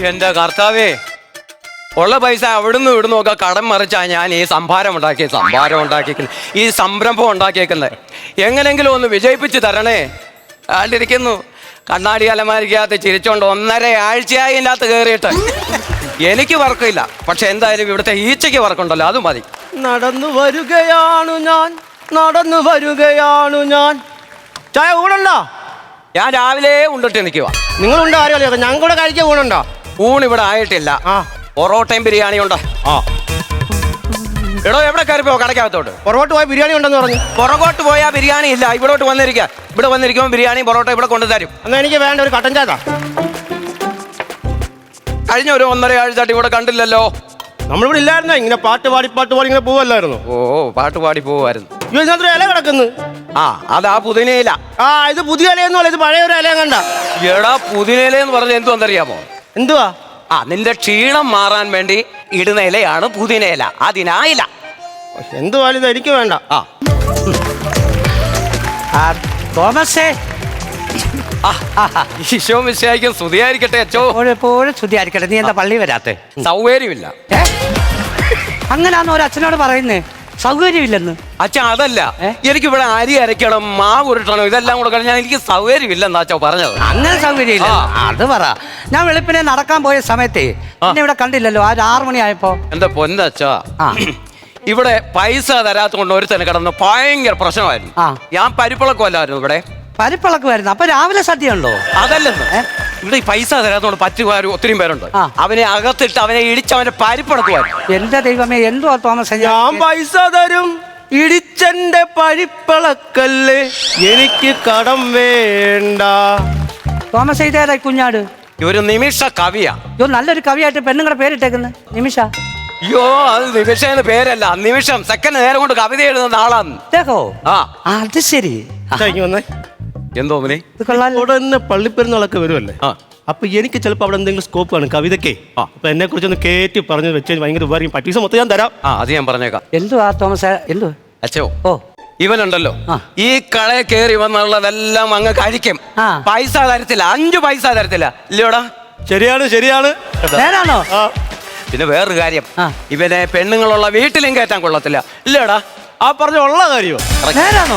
എന്റെ കർത്താവേ, ഉള്ള പൈസ അവിടുന്ന് ഇവിടുന്ന് ഒക്കെ കടം മറിച്ചാ ഞാൻ ഈ സംഭാരം ഉണ്ടാക്കിയേക്കുന്നത്, ഈ സംരംഭം ഉണ്ടാക്കിയേക്കുന്നത്. എങ്ങനെങ്കിലും ഒന്ന് വിജയിപ്പിച്ച് തരണേ. ആണ്ടിരിക്കുന്നു കണ്ണാടി അലമാരിക്കകത്ത് ചിരിച്ചോണ്ട് 1.5 ആഴ്ചയായി ഇതിൻ്റെ അകത്ത് കയറിയിട്ട്. എനിക്ക് വർക്കില്ല, പക്ഷെ എന്തായാലും ഇവിടുത്തെ ഈച്ചയ്ക്ക് വർക്കുണ്ടല്ലോ, അത് മതി. നടന്നു വരികയാണു ഞാൻ. ചായ ഊണുണ്ടോ? ഞാൻ രാവിലെ ഉണ്ടിട്ട് നിൽക്കുക. നിങ്ങളുണ്ട് ആരും ഞാൻ കൂടെ കഴിക്കുക. ഊണുണ്ടോ? ഊണ് ഇവിടെ ആയിട്ടില്ല. പൊറോട്ടയും ബിരിയാണി ഉണ്ട്. എടോ എവിടെ കയറിപ്പോ? കടക്കകത്തോട്ട്. പുറകോട്ട് പോയ ബിരിയാണി ഉണ്ടെന്ന് പറഞ്ഞു. പുറകോട്ട് പോയാൽ ബിരിയാണി ഇല്ല. ഇവിടെ വന്നിരിക്കുമ്പോൾ ബിരിയാണി പൊറോട്ട ഇവിടെ കൊണ്ടുതരും. എന്നാൽ എനിക്ക് വേണ്ട ഒരു കട്ടൻ ചായ. കഴിഞ്ഞ ഒരു 1.5 ആഴ്ചയായിട്ട് ഇവിടെ കണ്ടില്ലല്ലോ. നമ്മളിവിടെ ഇല്ലായിരുന്നോ? ഇങ്ങനെ പാട്ട് പാടി ഇങ്ങനെ പോവല്ലായിരുന്നു. ഓ, പാട്ട് പാടി പോവായിരുന്നു. ഇതിനകത്ത് ഇല കിടക്കുന്നു. അതാ പുതിനയില. ഇത് പുതിയ ഇലയെന്ന് ഇത് പഴയ ഒരു ഇല കണ്ട. എടാ, പുതിനയില എന്ന് പറഞ്ഞ എന്തുവാന്നറിയാമോ? എന്തുവാ? നിന്റെ ക്ഷീണം മാറാൻ വേണ്ടി ഇടുന്ന ഇലയാണ് പുതിനയില. അതിനായില്ല. എന്തുവാലും ഇത് എനിക്ക് വേണ്ട. തോമസേ, ഈശോ മിശിഹായ്ക്കും സ്തുതിയായിരിക്കട്ടെ. അച്ചോ എപ്പോഴും സ്തുതിയായിരിക്കട്ടെ. നീ എന്താ പള്ളി വരാത്തെ? സൗകര്യമില്ല. അങ്ങനാന്ന് ഒരു അച്ഛനോട് പറയുന്നേ. സൗകര്യമില്ലെന്ന്. അച്ഛാ അതല്ല, എനിക്കിവിടെ അരി അരയ്ക്കണം, മാവ് ഉരുട്ടണം, ഇതെല്ലാം കൂടെ കഴിഞ്ഞാൽ എനിക്ക് സൗകര്യമില്ലെന്നാ അച്ഛാ പറഞ്ഞത്. അങ്ങനെ സൗകര്യമില്ല, അത് പറ. ഞാൻ വെളുപ്പിനെ നടക്കാൻ പോയ സമയത്തേ എന്നെ ഇവിടെ കണ്ടില്ലല്ലോ, ആ 6 മണിയായപ്പോ. എന്റെ പൊന്നച്ഛാ, ഇവിടെ പൈസ തരാത്തോണ്ട് ഒരുത്തന്നെ കിടന്ന് ഭയങ്കര പ്രശ്നമായിരുന്നു. ഞാൻ പരിപ്പിളക്കമല്ലായിരുന്നു ഇവിടെ. പരിപ്പിളക്കുമായിരുന്നു. അപ്പൊ രാവിലെ സദ്യ ഉണ്ടോ? അതല്ലെന്ന്, ഇവിടെ ഈ പൈസ തരാത്തോണ്ട് പറ്റുകാർ ഒത്തിരി പേരുണ്ട്. അവനെ അകത്തിട്ട് അവനെ ഇടിച്ച് അവന്റെ പരിപ്പിളക്കുമായിരുന്നു. എന്റെ ദൈവമേ, എന്തുവാ തോമസ്? ഞാൻ പൈസ തരും, ഇടിച്ചെന്റെ പരിപ്പിളക്കല്ലേ, എനിക്ക് കടം വേണ്ട. തോമസ് ഇതേതാ കുഞ്ഞാട്? ഒരു നിമിഷ കവിയാ. നല്ലൊരു കവിയായിട്ട് പെണ്ണുങ്ങളുടെ പേരിട്ടേക്കുന്നത് നിമിഷ. അയ്യോ, അത് നിമിഷ എന്ന പേരല്ല, നിമിഷം, സെക്കൻഡ് നേരം കൊണ്ട് കവിത എഴുതുന്ന ആളാണ്. അത് ശരി. എന്തോ ഉടനെ പള്ളിപ്പെരുന്നാളൊക്കെ വരുമല്ലേ, അപ്പൊ എനിക്ക് ചിലപ്പോ അവിടെ എന്തെങ്കിലും സ്കോപ്പ് കാണും കവിതയ്ക്ക്. അപ്പൊ എന്നെ കുറിച്ചൊന്ന് കേറ്റി പറഞ്ഞു വെച്ചാൽ ഭയങ്കര ഉപകാരം. പൈസ മൊത്തം ഞാൻ തരാം. അത് ഞാൻ പറഞ്ഞേക്കാം. എന്തുവാ തോമസ്? എന്തുവാ അച്ഛോ, ഇവനുണ്ടല്ലോ ഈ കടയിൽ കയറി വന്നുള്ളതെല്ലാം അങ്ങ് കഴിക്കും. പൈസ തരത്തില്ല, 5 പൈസ തരത്തില്ല. ഇല്ലയോടാ? ശരിയാണ്, ശരിയാണ്. നേരാണോ? പിന്നെ വേറൊരു കാര്യം, ഇവനെ പെണ്ണുങ്ങളുള്ള വീട്ടിലും കയറ്റാൻ കൊള്ളത്തില്ല. ഇല്ലയോടാ? ആ പറഞ്ഞ ഉള്ള കാര്യമോ?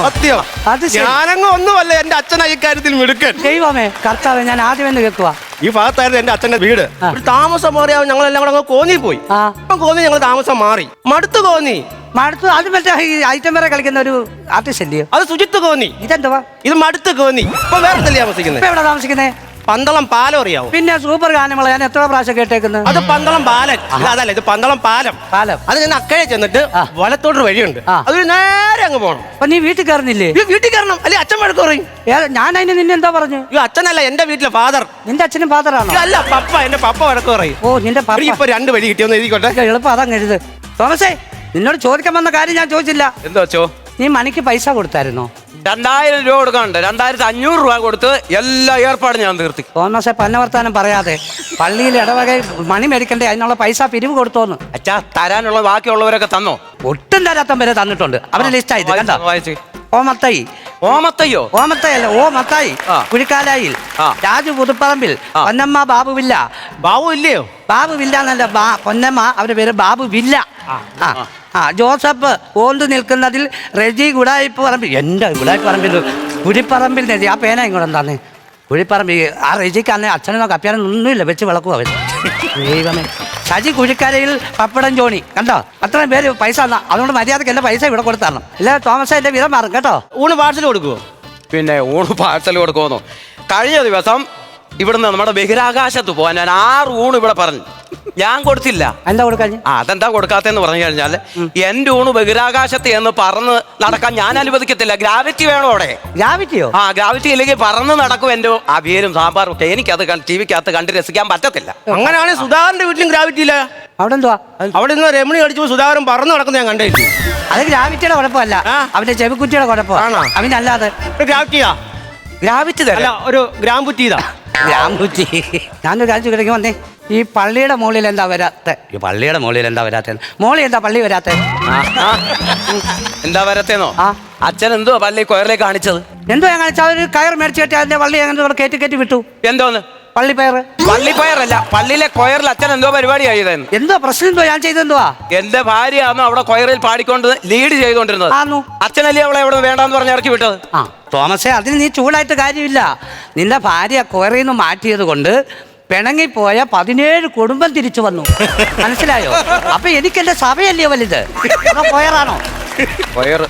സത്യം. ഞാനങ്ങ് ഒന്നുമല്ല, എന്റെ അച്ഛനാ ഇക്കാര്യത്തിൽ മിടുക്കൻ. ദൈവമേ കർത്താവേ, ഞാൻ ആദ്യം എന്ന് കേൾക്കുക. ഈ ഭാഗത്തായിരുന്നു എന്റെ അച്ഛന്റെ വീട്. ഒരു താമസം മാറിയാവും ഞങ്ങളെല്ലാം കൂടെ അങ്ങ് കോന്നി പോയി. കോന്നി ഞങ്ങൾ താമസം മാറി, മടുത്തു കോന്നി. മടുത്തു? അത് മറ്റേ ഐറ്റം വരെ കളിക്കുന്ന ഒരു ആർട്ടിസ്റ്റ് അല്ലയോ? അത് സുജിത്ത് കോന്നി. ഇതെന്തുവാ? ഇത് മടുത്ത് കോന്നി. ഇപ്പൊ വേറെ താമസിക്കുന്നത്. എവിടെ താമസിക്കുന്നേ? പന്തളം പാലം അറിയാവോ? പിന്നെ സൂപ്പർ ഗാനമേള ഞാൻ എത്ര പ്രാവശ്യം കേട്ടേക്കുന്നത്. അത് പന്തളം പാലം. അതല്ല, ഇത് പന്തളം പാലം. അത് ഞാൻ അക്കരെ ചെന്നിട്ട് വലത്തോട്ടൊരു വഴിയുണ്ട്, അതൊരു നേരെ അങ്ങ് പോകണം. അപ്പൊ നീ വീട്ടിൽ കയറുന്നില്ലേ? വീട്ടിൽ കയറണം, അല്ലെ അച്ഛൻ വഴക്ക് പറയും. ഞാൻ അതിന് നിന്നെ എന്താ പറഞ്ഞു? അച്ഛനല്ല, എന്റെ വീട്ടിലെ ഫാദർ. നിന്റെ അച്ഛനും ഫാദറാണോ? അല്ല, പപ്പ. എന്റെ പപ്പ വഴക്ക് പറയും. ഓ, നിന്റെ പപ്പ. ഇപ്പൊ 2 വഴി കിട്ടിയൊന്ന് എഴുതിക്കോട്ടെ. എളുപ്പം അതങ്ങ് എഴുത്. തോമസേ, നിന്നോട് ചോദിക്കാൻ വന്ന കാര്യം ഞാൻ ചോദിച്ചില്ല. എന്തോ അച്ഛോ? നീ മണിക്ക് പൈസ കൊടുത്തായിരുന്നോ? 2000 രൂപ കൊടുക്കാനുണ്ട്. 2500 രൂപ കൊടുത്ത് എല്ലാ ഏർപ്പാടും ഞാൻ തീർത്തി. തോമസേ, പന്നവർത്താനം പറയാതെ പള്ളിയിൽ ഇടവക മണി മേടിക്കണ്ടേ, അതിനുള്ള പൈസ പിരിവ് കൊടുത്തോന്ന്. അച്ഛാ, തരാനുള്ള ബാക്കിയുള്ളവരൊക്കെ തന്നോ? ഒട്ടും തരാത്തം വരെ തന്നിട്ടുണ്ട്. അവരുടെ ലിസ്റ്റ് ആയത് കണ്ടോ? ഓമത്തായി. ഓമത്തയ്യോ? ഓമത്തയല്ല, ഓ മത്തായി. കുഴിക്കാലായിൽ രാജു പുതുപ്പറമ്പിൽ, പൊന്നമ്മ ബാബുവില്ല. ബാബു ഇല്ലയോ? ബാബുവില്ല എന്നല്ല, പൊന്നമ്മ, അവരുടെ പേര് ബാബുവില്ല. ജോസഫ് ഓന്ത് നിൽക്കുന്നതിൽ റെജി ഗുഡായിപ്പ് പറമ്പിൽ. എന്റെ ഗുഡായിപ്പ് പറമ്പിൽ കുഴിപ്പറമ്പിൽ നെജി. ആ പേന ഇങ്ങോട്ട് എന്താന്ന്? കുഴിപ്പറമ്പിൽ. ആ റെജിക്ക് അച്ഛനോ കപ്പ്യാനോ ഒന്നുമില്ല, വെച്ച് വിളക്കും അവൻ. ദൈവമേ. സജി കുഴിക്കരയിൽ പപ്പടം ജോണി. കണ്ടോ? അത്രയും പേര് പൈസ തന്നാ. അതുകൊണ്ട് മര്യാദക്ക് എന്റെ പൈസ ഇവിടെ കൊടുത്തരണം. ഇല്ല തോമസ്, എന്റെ വിധം മാറും കേട്ടോ. ഊണ് പാഴ്സൽ കൊടുക്കുവോ? പിന്നെ ഊണ് പാഴ്സൽ കൊടുക്കുമെന്നോ? കഴിഞ്ഞ ദിവസം ഇവിടുന്ന് നമ്മുടെ ബഹിരാകാശത്ത് പോകാൻ ഞാൻ 6 ഊണ് ഇവിടെ പറഞ്ഞു, ഞാൻ കൊടുത്തില്ല. എന്താ കൊടുക്കാൻ? അതെന്താ കൊടുക്കാത്തെന്ന് പറഞ്ഞു കഴിഞ്ഞാൽ, എന്റെ ഊണ് ബഹിരാകാശത്ത് എന്ന് പറന്ന് നടക്കാൻ ഞാൻ അനുവദിക്കത്തില്ല. ഗ്രാവിറ്റി വേണോ അവിടെ? ഗ്രാവിറ്റിയോ? ഗ്രാവിറ്റി ഇല്ലെങ്കിൽ പറന്ന് നടക്കും എന്റെ അവിയലും സാമ്പാറും ഒക്കെ. എനിക്കത് ടിവിക്കകത്ത് കണ്ട് രസിക്കാൻ പറ്റത്തില്ല. അങ്ങനെയാണെങ്കിൽ സുധാകരന്റെ വീട്ടിലും ഗ്രാവിറ്റി ഇല്ല. അവിടെ എന്തുവാ? അവിടെ നിന്ന് രമണി അടിച്ചു സുധാകരൻ പറന്ന് നടക്കുന്ന ഞാൻ കണ്ടില്ല. അത് ഗ്രാവിറ്റിയുടെ കുഴപ്പമല്ല, അവന്റെ ചെവിക്കുറ്റിയുടെ കുഴപ്പമാണ്. അവനല്ലാതെ ഗ്രാവിറ്റിയാ? ഗ്രാവിറ്റി അല്ല, ഒരു ഗ്രാംകുറ്റി. ഗ്രാംകുറ്റി. ഞാനൊരു കാര്യം ചോദിക്കാൻ വന്നേ, ഈ പള്ളിയുടെ മുകളിൽ എന്താ വരാത്തെ? ഈ പള്ളിയുടെ മുകളിൽ എന്താ വരാത്തെ? മോളി എന്താ പള്ളി വരാത്തെ? എന്താ വരത്തേന്നോ? അച്ഛൻ എന്തോ പള്ളി കൊയറിലേക്ക് കാണിച്ചത്? എന്തോ ഞാൻ കാണിച്ചാൽ ഒരു കയർ മേടിച്ചു കെട്ടി അതിന്റെ പള്ളി അങ്ങനെ കയറ്റി വിട്ടു. എന്തോന്ന്? പള്ളിപ്പയർ. പള്ളിപ്പയറല്ല, പള്ളിയിലെ കൊയറിൽ അച്ഛൻ എന്തോ പരിപാടി ആയതെന്ന്. എന്തോ പ്രശ്നം എന്തോ ഞാൻ ചെയ്തെന്തുവാ? എന്റെ ഭാര്യയാണോ അവിടെ കൊയറിൽ പാടിക്കൊണ്ട് ലീഡ് ചെയ്തോണ്ടിരുന്നത്? അച്ഛനല്ലേ അവളെ അവിടെ വേണ്ടാന്ന് പറഞ്ഞ് ഇറക്കി വിട്ടത്? തോമസേ, അതിന് നീ ചൂടായിട്ട് കാര്യമില്ല. നിന്റെ ഭാര്യ കൊയറിൽ നിന്ന് മാറ്റിയത് കൊണ്ട് പിണങ്ങിപ്പോയ 17 കുടുംബം തിരിച്ചു വന്നു. മനസ്സിലായോ? അപ്പൊ എനിക്ക് എന്റെ സഭയല്ലേ വലുത്? കൊയറാണോ? കൊയർ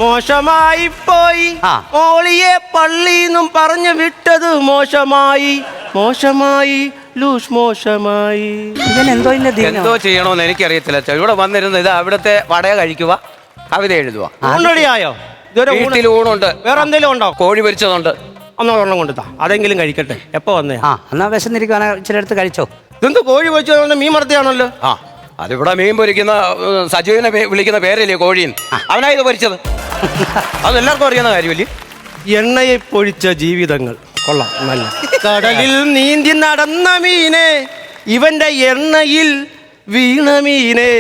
മോശമായി പോയി, മോളിയെ പള്ളിന്നും പറഞ്ഞു വിട്ടത് മോശമായി, മോശമായി, ലൂസ് മോശമായി. എന്തോ ചെയ്യണോന്ന് എനിക്കറിയത്തില്ല. ഇവിടെ വന്നിരുന്ന് ഇത് അവിടുത്തെ വടയ കഴിക്കുക, കവിത എഴുതുക. ഓൾറെഡിയായോ? വീട്ടിൽ ഊണുണ്ട്. വേറെ എന്തെങ്കിലും ഉണ്ടോ? കോഴി പൊരിച്ചതുണ്ട്. ഒരെണ്ണം കൊണ്ടുതാ, അതെങ്കിലും കഴിക്കട്ടെ. എപ്പോ വന്നേ? എന്നാ വിശന്നിരിക്കുവാ, ഇച്ചിരി എടുത്ത് കഴിച്ചോ. ഇതെന്ത് കോഴി പൊരിച്ചത്? മീൻ മറത്തിയാണല്ലോ. അതിവിടെ മീൻ പൊരിക്കുന്ന സജീവിനെ വിളിക്കുന്ന പേരല്ലേ കോഴിയും? അവനാ ഇത് പൊരിച്ചത്. അത് എല്ലാവർക്കും അറിയുന്ന കാര്യമല്ലേ? എണ്ണയെ പൊഴിച്ച ജീവിതങ്ങൾ കൊള്ളാം, നല്ല. കടലിൽ നീന്തി നടന്ന മീനെ, ഇവന്റെ എണ്ണയിൽ വീണ മീനെ,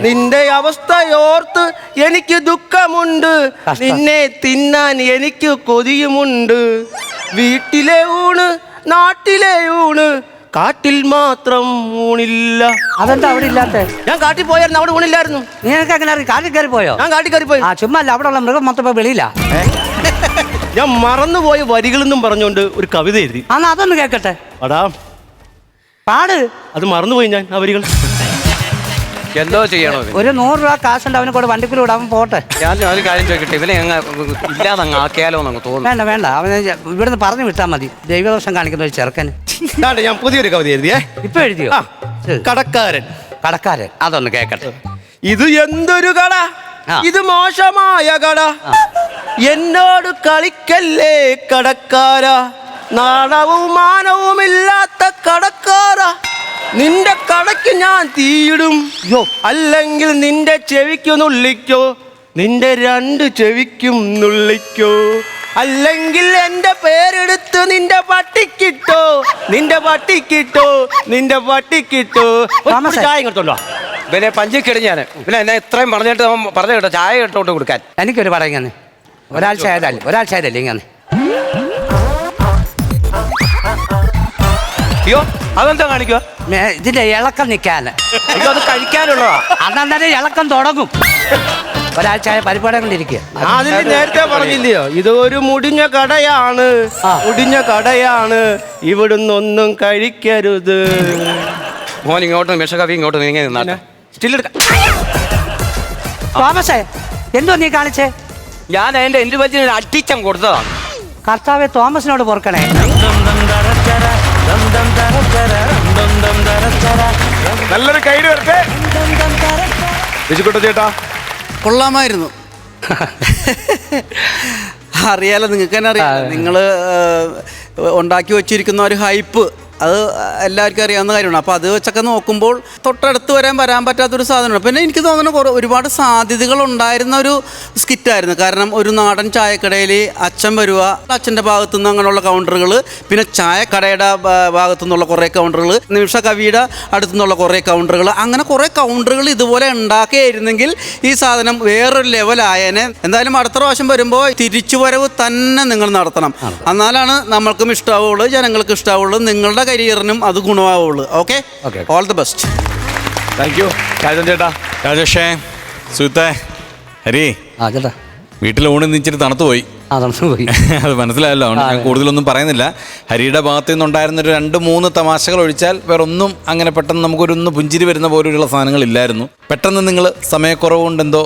നിന്റെ അവസ്ഥയോർത്ത് എനിക്ക് ദുഃഖമുണ്ട്, നിന്നെ തിന്നാൻ എനിക്ക് കൊതിയുമുണ്ട്. വീട്ടിലെ ഊണ്, നാട്ടിലെ ഊണ്, കാട്ടിൽ മാത്രം ഊണില്ല. അതെന്താ അവിടെ ഇല്ലാത്ത? ഞാൻ കാട്ടിൽ പോയായിരുന്നു, അവിടെ ഊണില്ലായിരുന്നു. നിനക്ക് അങ്ങനെ അറിയാം? കാട്ടിൽ കയറി പോയോ? ഞാൻ കാട്ടിൽ കയറി പോയി. ആ ചുമ്മാ അല്ല, അവിടെ ഉള്ള മൃഗം മൊത്തം ഇപ്പൊ വെളിയില്ല. ഞാൻ മറന്നുപോയ വരികളെന്നും പറഞ്ഞുകൊണ്ട് ഒരു കവിത എഴുതി. അന്ന് അതൊന്ന് കേക്കട്ടെ. അടാ പാട്. അത് മറന്നുപോയി ഞാൻ ആ വരികൾ. എന്തോ ചെയ്യണോ? ഒരു 100 രൂപ കാശുണ്ട് അവനെ കൂടെ വണ്ടിക്കൂടെ വിടാൻ പോട്ടെ. ഞാൻ ഒരു കാര്യം ചോദിക്കട്ടെ, ഇവനെ ഇല്ലാതെ അങ്ങ് ആക്കിയാലോ എന്നങ്ങ് തോന്നുന്നു. വേണ്ട വേണ്ട, അവനെ ഇവിടുന്ന് പറഞ്ഞു വിട്ടാൽ മതി. ദൈവദോഷം കാണിക്കുന്ന ഒരു ചെറുക്കൻ. ഞാൻ പുതിയൊരു കവിത എഴുതിയേ. ഇപ്പൊ എഴുതിയോ? കടക്കാരൻ. കടക്കാരൻ, അതൊന്ന് കേക്കട്ടെ. ഇത് എന്തൊരു കട, ഇത് മോശമായ കട, എന്നോട് കളിക്കല്ലേ കടക്കാര, നാണവും മാനവും ഇല്ലാത്ത കടക്കാര, നിന്റെ കടയ്ക്ക് ഞാൻ തീയിടും, അല്ലെങ്കിൽ നിന്റെ ചെവിക്കു നുള്ളിക്കോ, നിന്റെ 2 ചെവിക്കും നുള്ളിക്കോ, അല്ലെങ്കിൽ എന്റെ പേരെടുത്ത് നിന്റെ പട്ടിക്കിട്ടോ, നിന്റെ പട്ടിക്കിട്ടോ, നിന്റെ പട്ടിക്കിട്ടോ. ചായ ഇങ്ങോട്ടോ. ഇവനെ പഞ്ചിക്കിടും ഞാൻ. പിന്നെ എന്നെ ഇത്രയും പറഞ്ഞിട്ട് പറഞ്ഞു കേട്ടോ ചായ ഇട്ടോട്ട് കൊടുക്കാൻ. എനിക്കൊരു പറയുന്നത് ഒരാഴ്ച ആയതല്ലേ ഇങ്ങനെ. അയ്യോ അതെന്താ കാണിക്കുക? ഇതിന്റെ ഇളക്കം നിൽക്കാൻ. അത് കഴിക്കാനുള്ളതാ. അന്നേരം ഇളക്കം തുടങ്ങും. ഒരാഴ്ചയായ പരിപാടി കൊണ്ടിരിക്കുക. അതിന് നേരത്തെ പറഞ്ഞില്ലയോ, ഇത് ഒരു മുടിഞ്ഞ കടയാണ്, മുടിഞ്ഞ കടയാണ്, ഇവിടുന്ന് ഒന്നും കഴിക്കരുത്. മോൻ ഇങ്ങോട്ടും വിഷകവി ഇങ്ങോട്ടും നീങ്ങി നിന്നാട്ടെ. സ്റ്റില്ലെടുക്ക. തോമസേ, എന്തോ നീ കാണിച്ചേ? ഞാൻ അതിന്റെ എന്റെ പറ്റി അടിച്ചം കൊടുത്തതാണ്. കർത്താവെ, തോമസിനോട് പൊറുക്കണേ. നല്ലൊരു കൈഡ് വരട്ടെ. ചേട്ടാ കൊള്ളാമായിരുന്നു. അറിയാലോ, നിങ്ങൾക്ക് തന്നെ അറിയാം. നിങ്ങൾ ഉണ്ടാക്കി വച്ചിരിക്കുന്ന ഒരു ഹൈപ്പ് അത് എല്ലാവർക്കും അറിയാവുന്ന കാര്യമാണ്. അപ്പോൾ അത് വെച്ചൊക്കെ നോക്കുമ്പോൾ തൊട്ടടുത്ത് വരാൻ പറ്റാത്തൊരു സാധനമാണ്. പിന്നെ എനിക്ക് തോന്നുന്നു ഒരുപാട് സാധ്യതകൾ ഉണ്ടായിരുന്ന ഒരു സ്കിറ്റായിരുന്നു. കാരണം ഒരു നാടൻ ചായക്കടയിൽ അച്ഛൻ വരുക, അച്ഛൻ്റെ ഭാഗത്തു നിന്ന് അങ്ങനെയുള്ള കൗണ്ടറുകൾ, പിന്നെ ചായക്കടയുടെ ഭാഗത്തു നിന്നുള്ള കുറേ കൗണ്ടറുകൾ, നിമിഷ കവിയുടെ അടുത്തു നിന്നുള്ള കുറേ കൗണ്ടറുകൾ, അങ്ങനെ കുറേ കൗണ്ടറുകൾ ഇതുപോലെ ഉണ്ടാക്കിയായിരുന്നെങ്കിൽ ഈ സാധനം വേറൊരു ലെവലായേനെ. എന്തായാലും അടുത്ത പ്രാവശ്യം വരുമ്പോൾ തിരിച്ചുവരവ് തന്നെ നിങ്ങൾ നടത്തണം. എന്നാലാണ് നമ്മൾക്കും ഇഷ്ടാവുള്ളൂ, ജനങ്ങൾക്ക് ഇഷ്ടാവുള്ളൂ, നിങ്ങളുടെ കരിയറിനും അത് ഗുണമാവുള്ളൂ. Okay, all the best. Thank you ചേട്ടാ. രാജേഷേ, സുഹൃത്തേ, ഹരി, വീട്ടിൽ ഊണ് നിന്നിച്ചിട്ട് തണുത്തുപോയി. അത് മനസ്സിലായല്ലോ. ഞാൻ കൂടുതലൊന്നും പറയുന്നില്ല. ഹരിയുടെ ഭാഗത്തു നിന്നുണ്ടായിരുന്ന ഒരു 2-3 തമാശകൾ ഒഴിച്ചാൽ വേറെ ഒന്നും അങ്ങനെ പെട്ടെന്ന് നമുക്കൊരൊന്ന് പുഞ്ചിരി വരുന്ന പോലുള്ള സാധനങ്ങളില്ലായിരുന്നു. പെട്ടെന്ന് നിങ്ങൾ സമയക്കുറവ് കൊണ്ടെന്തോ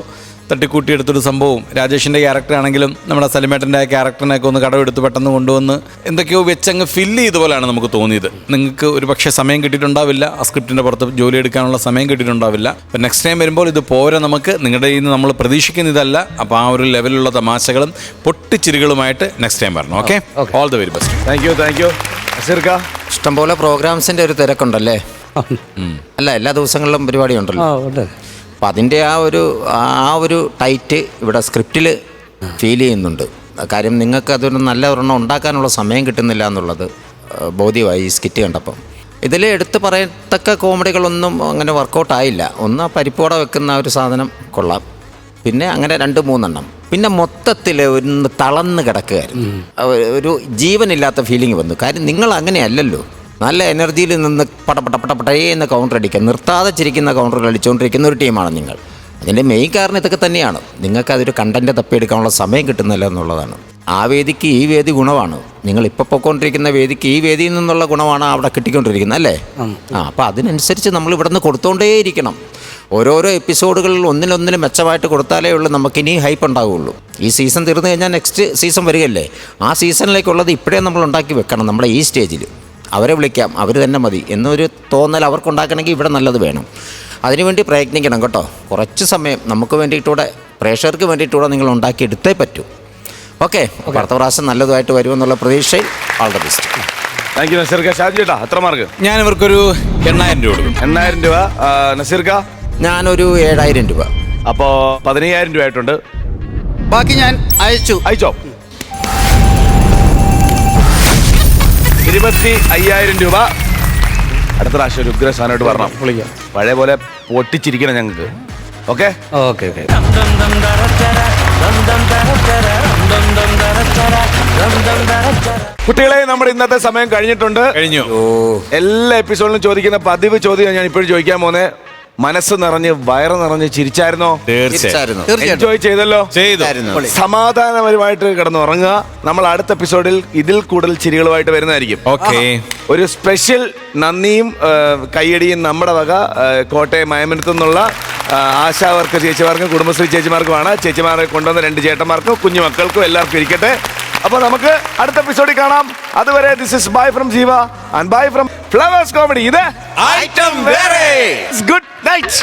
തട്ടിക്കൂട്ടിയെടുത്തൊരു സംഭവം. രാജേഷിൻ്റെ ക്യാരക്ടർ ആണെങ്കിലും നമ്മുടെ സലിമേട്ടൻ്റെ ക്യാരക്ടറിനെയൊക്കെ ഒന്ന് കടമെടുത്ത് പെട്ടെന്ന് കൊണ്ടുവന്ന് എന്തൊക്കെയോ വെച്ചങ്ങ് ഫില്ല് ചെയ്ത പോലെയാണ് നമുക്ക് തോന്നിയത്. നിങ്ങൾക്ക് ഒരു പക്ഷേ സമയം കിട്ടിയിട്ടുണ്ടാവില്ല, ആ സ്ക്രിപ്റ്റിൻ്റെ പുറത്ത് ജോലി എടുക്കാനുള്ള സമയം കിട്ടിയിട്ടുണ്ടാവില്ല. അപ്പം നെക്സ്റ്റ് ടൈം വരുമ്പോൾ ഇത് പോരെ, നമുക്ക് നിങ്ങളുടെ കയ്യിൽ നിന്ന് നമ്മൾ പ്രതീക്ഷിക്കുന്ന ഇതല്ല. അപ്പോൾ ആ ഒരു ലെവലിലുള്ള തമാശകളും പൊട്ടിച്ചിരികളുമായിട്ട് നെക്സ്റ്റ് ടൈം വരണം. Okay, all the very best. Thank U. ഇഷ്ടംപോലെ പ്രോഗ്രാംസിൻ്റെ ഒരു തിരക്കുണ്ടല്ലേ? അല്ല, എല്ലാ ദിവസങ്ങളിലും പരിപാടി ഉണ്ടല്ലോ. അപ്പം അതിൻ്റെ ആ ഒരു ടൈറ്റ് ഇവിടെ സ്ക്രിപ്റ്റിൽ ഫീൽ ചെയ്യുന്നുണ്ട്. കാര്യം നിങ്ങൾക്ക് അതൊരു നല്ല ഒരെണ്ണം ഉണ്ടാക്കാനുള്ള സമയം കിട്ടുന്നില്ല എന്നുള്ളത് ബോധ്യമായി ഈ സ്കിറ്റ് കണ്ടപ്പം. ഇതിൽ എടുത്ത് പറയത്തക്ക കോമഡികളൊന്നും അങ്ങനെ വർക്കൗട്ടായില്ല. ഒന്ന് പരിപ്പോടെ വെക്കുന്ന ഒരു സാധനം കൊള്ളാം, പിന്നെ അങ്ങനെ 2-3 എണ്ണം, പിന്നെ മൊത്തത്തിൽ ഒന്ന് തളർന്ന് കിടക്കുകയായിരുന്നു. ഒരു ജീവനില്ലാത്ത ഫീലിംഗ് വന്നു. കാര്യം നിങ്ങൾ അങ്ങനെയല്ലല്ലോ. നല്ല എനർജിയിൽ നിന്ന് പടപടേന്ന് കൗണ്ടർ അടിക്കുക, നിർത്താതെ ചിരിക്കുന്ന കൗണ്ടറുകൾ അടിച്ചുകൊണ്ടിരിക്കുന്ന ഒരു ടീമാണ് നിങ്ങൾ. അതിൻ്റെ മെയിൻ കാരണം ഇതൊക്കെ തന്നെയാണ്. നിങ്ങൾക്ക് അതൊരു കണ്ടൻറ്റ് തപ്പിയെടുക്കാനുള്ള സമയം കിട്ടുന്നില്ല എന്നുള്ളതാണ്. ആ വേദിക്ക് ഈ വേദി ഗുണമാണ്. നിങ്ങൾ ഇപ്പോൾ പോയിക്കൊണ്ടിരിക്കുന്ന വേദിക്ക് ഈ വേദിയിൽ നിന്നുള്ള ഗുണമാണ് അവിടെ കിട്ടിക്കൊണ്ടിരിക്കുന്നത്, അല്ലേ? അപ്പോൾ അതിനനുസരിച്ച് നമ്മൾ ഇവിടെ നിന്ന് കൊടുത്തുകൊണ്ടേയിരിക്കണം. ഓരോരോ എപ്പിസോഡുകളിൽ ഒന്നിനൊന്നിനും മെച്ചമായിട്ട് കൊടുത്താലേ ഉള്ളൂ നമുക്കിനി ഹൈപ്പ് ഉണ്ടാവുകയുള്ളൂ. ഈ സീസൺ തീർന്നു കഴിഞ്ഞാൽ നെക്സ്റ്റ് സീസൺ വരികയല്ലേ. ആ സീസണിലേക്കുള്ളത് ഇപ്പോഴേ നമ്മൾ ഉണ്ടാക്കി വെക്കണം. നമ്മുടെ ഈ സ്റ്റേജിൽ അവരെ വിളിക്കാം, അവർ തന്നെ മതി എന്നൊരു തോന്നൽ അവർക്കുണ്ടാക്കണമെങ്കിൽ ഇവിടെ നല്ലത് വേണം. അതിനുവേണ്ടി പ്രയത്നിക്കണം കേട്ടോ. കുറച്ച് സമയം നമുക്ക് വേണ്ടിയിട്ടൂടെ, പ്രേക്ഷകർക്ക് വേണ്ടിയിട്ടൂടെ നിങ്ങൾ ഉണ്ടാക്കിയെടുത്തേ പറ്റൂ. ഓക്കെ, അടുത്ത പ്രാവശ്യം നല്ലതുമായിട്ട് വരുമെന്നുള്ള പ്രതീക്ഷയിൽ all the best. Thank you നസീർക്ക. ഷാജി ചേട്ടാ, എത്ര മാർക്ക്? ഞാൻ ഇവർക്കൊരു 8000 രൂപ കൊടുക്കും. 8000 രൂപ. നസീർക്ക? ഞാനൊരു 7000 രൂപ. അപ്പോൾ 15000 രൂപ ആയിട്ടുണ്ട്. ബാക്കി ഞാൻ അയച്ചോ? 25,000 രൂപ. അടുത്ത പ്രാവശ്യം ഒരു ഉഗ്ര സാധനമായിട്ട് പറഞ്ഞു. പഴയ പോലെ പൊട്ടിച്ചിരിക്കണം ഞങ്ങൾക്ക്. ഓക്കെ. കുട്ടികളെ, നമ്മുടെ ഇന്നത്തെ സമയം കഴിഞ്ഞിട്ടുണ്ട്. എല്ലാ എപ്പിസോഡിലും ചോദിക്കുന്ന പതിവ് ചോദ്യം ഞാൻ ഇപ്പോഴും ചോദിക്കാൻ പോന്നെ, മനസ്സ് നിറഞ്ഞ് വയറ് നിറഞ്ഞ് ചിരിച്ചായിരുന്നോ? തീർച്ചയായിരുന്നു. എൻജോയ് ചെയ്തല്ലോ? സമാധാനപരമായിട്ട് കിടന്നുറങ്ങുക. നമ്മൾ അടുത്ത എപ്പിസോഡിൽ ഇതിൽ കൂടുതൽ ചിരികളുമായിട്ട് വരുന്നതായിരിക്കും. ഒരു സ്പെഷ്യൽ നന്ദിയും കയ്യടിയും നമ്മുടെ വക കോട്ടയം മയമനത്തു നിന്നുള്ള ആശാവർക്ക് ചേച്ചിമാർക്കും കുടുംബശ്രീ ചേച്ചിമാർക്കുമാണ്. ചേച്ചിമാരെ കൊണ്ടുവന്ന 2 ചേട്ടന്മാർക്കും കുഞ്ഞു മക്കൾക്കും എല്ലാവർക്കും ഇരിക്കട്ടെ. അപ്പൊ നമുക്ക് അടുത്ത എപ്പിസോഡിൽ കാണാം. അതുവരെ ദിസ് ഇസ് ബൈ ഫ്രം ജീവ and bye from flowers comedy. ഇത് ഐറ്റം വേറെ. Good night.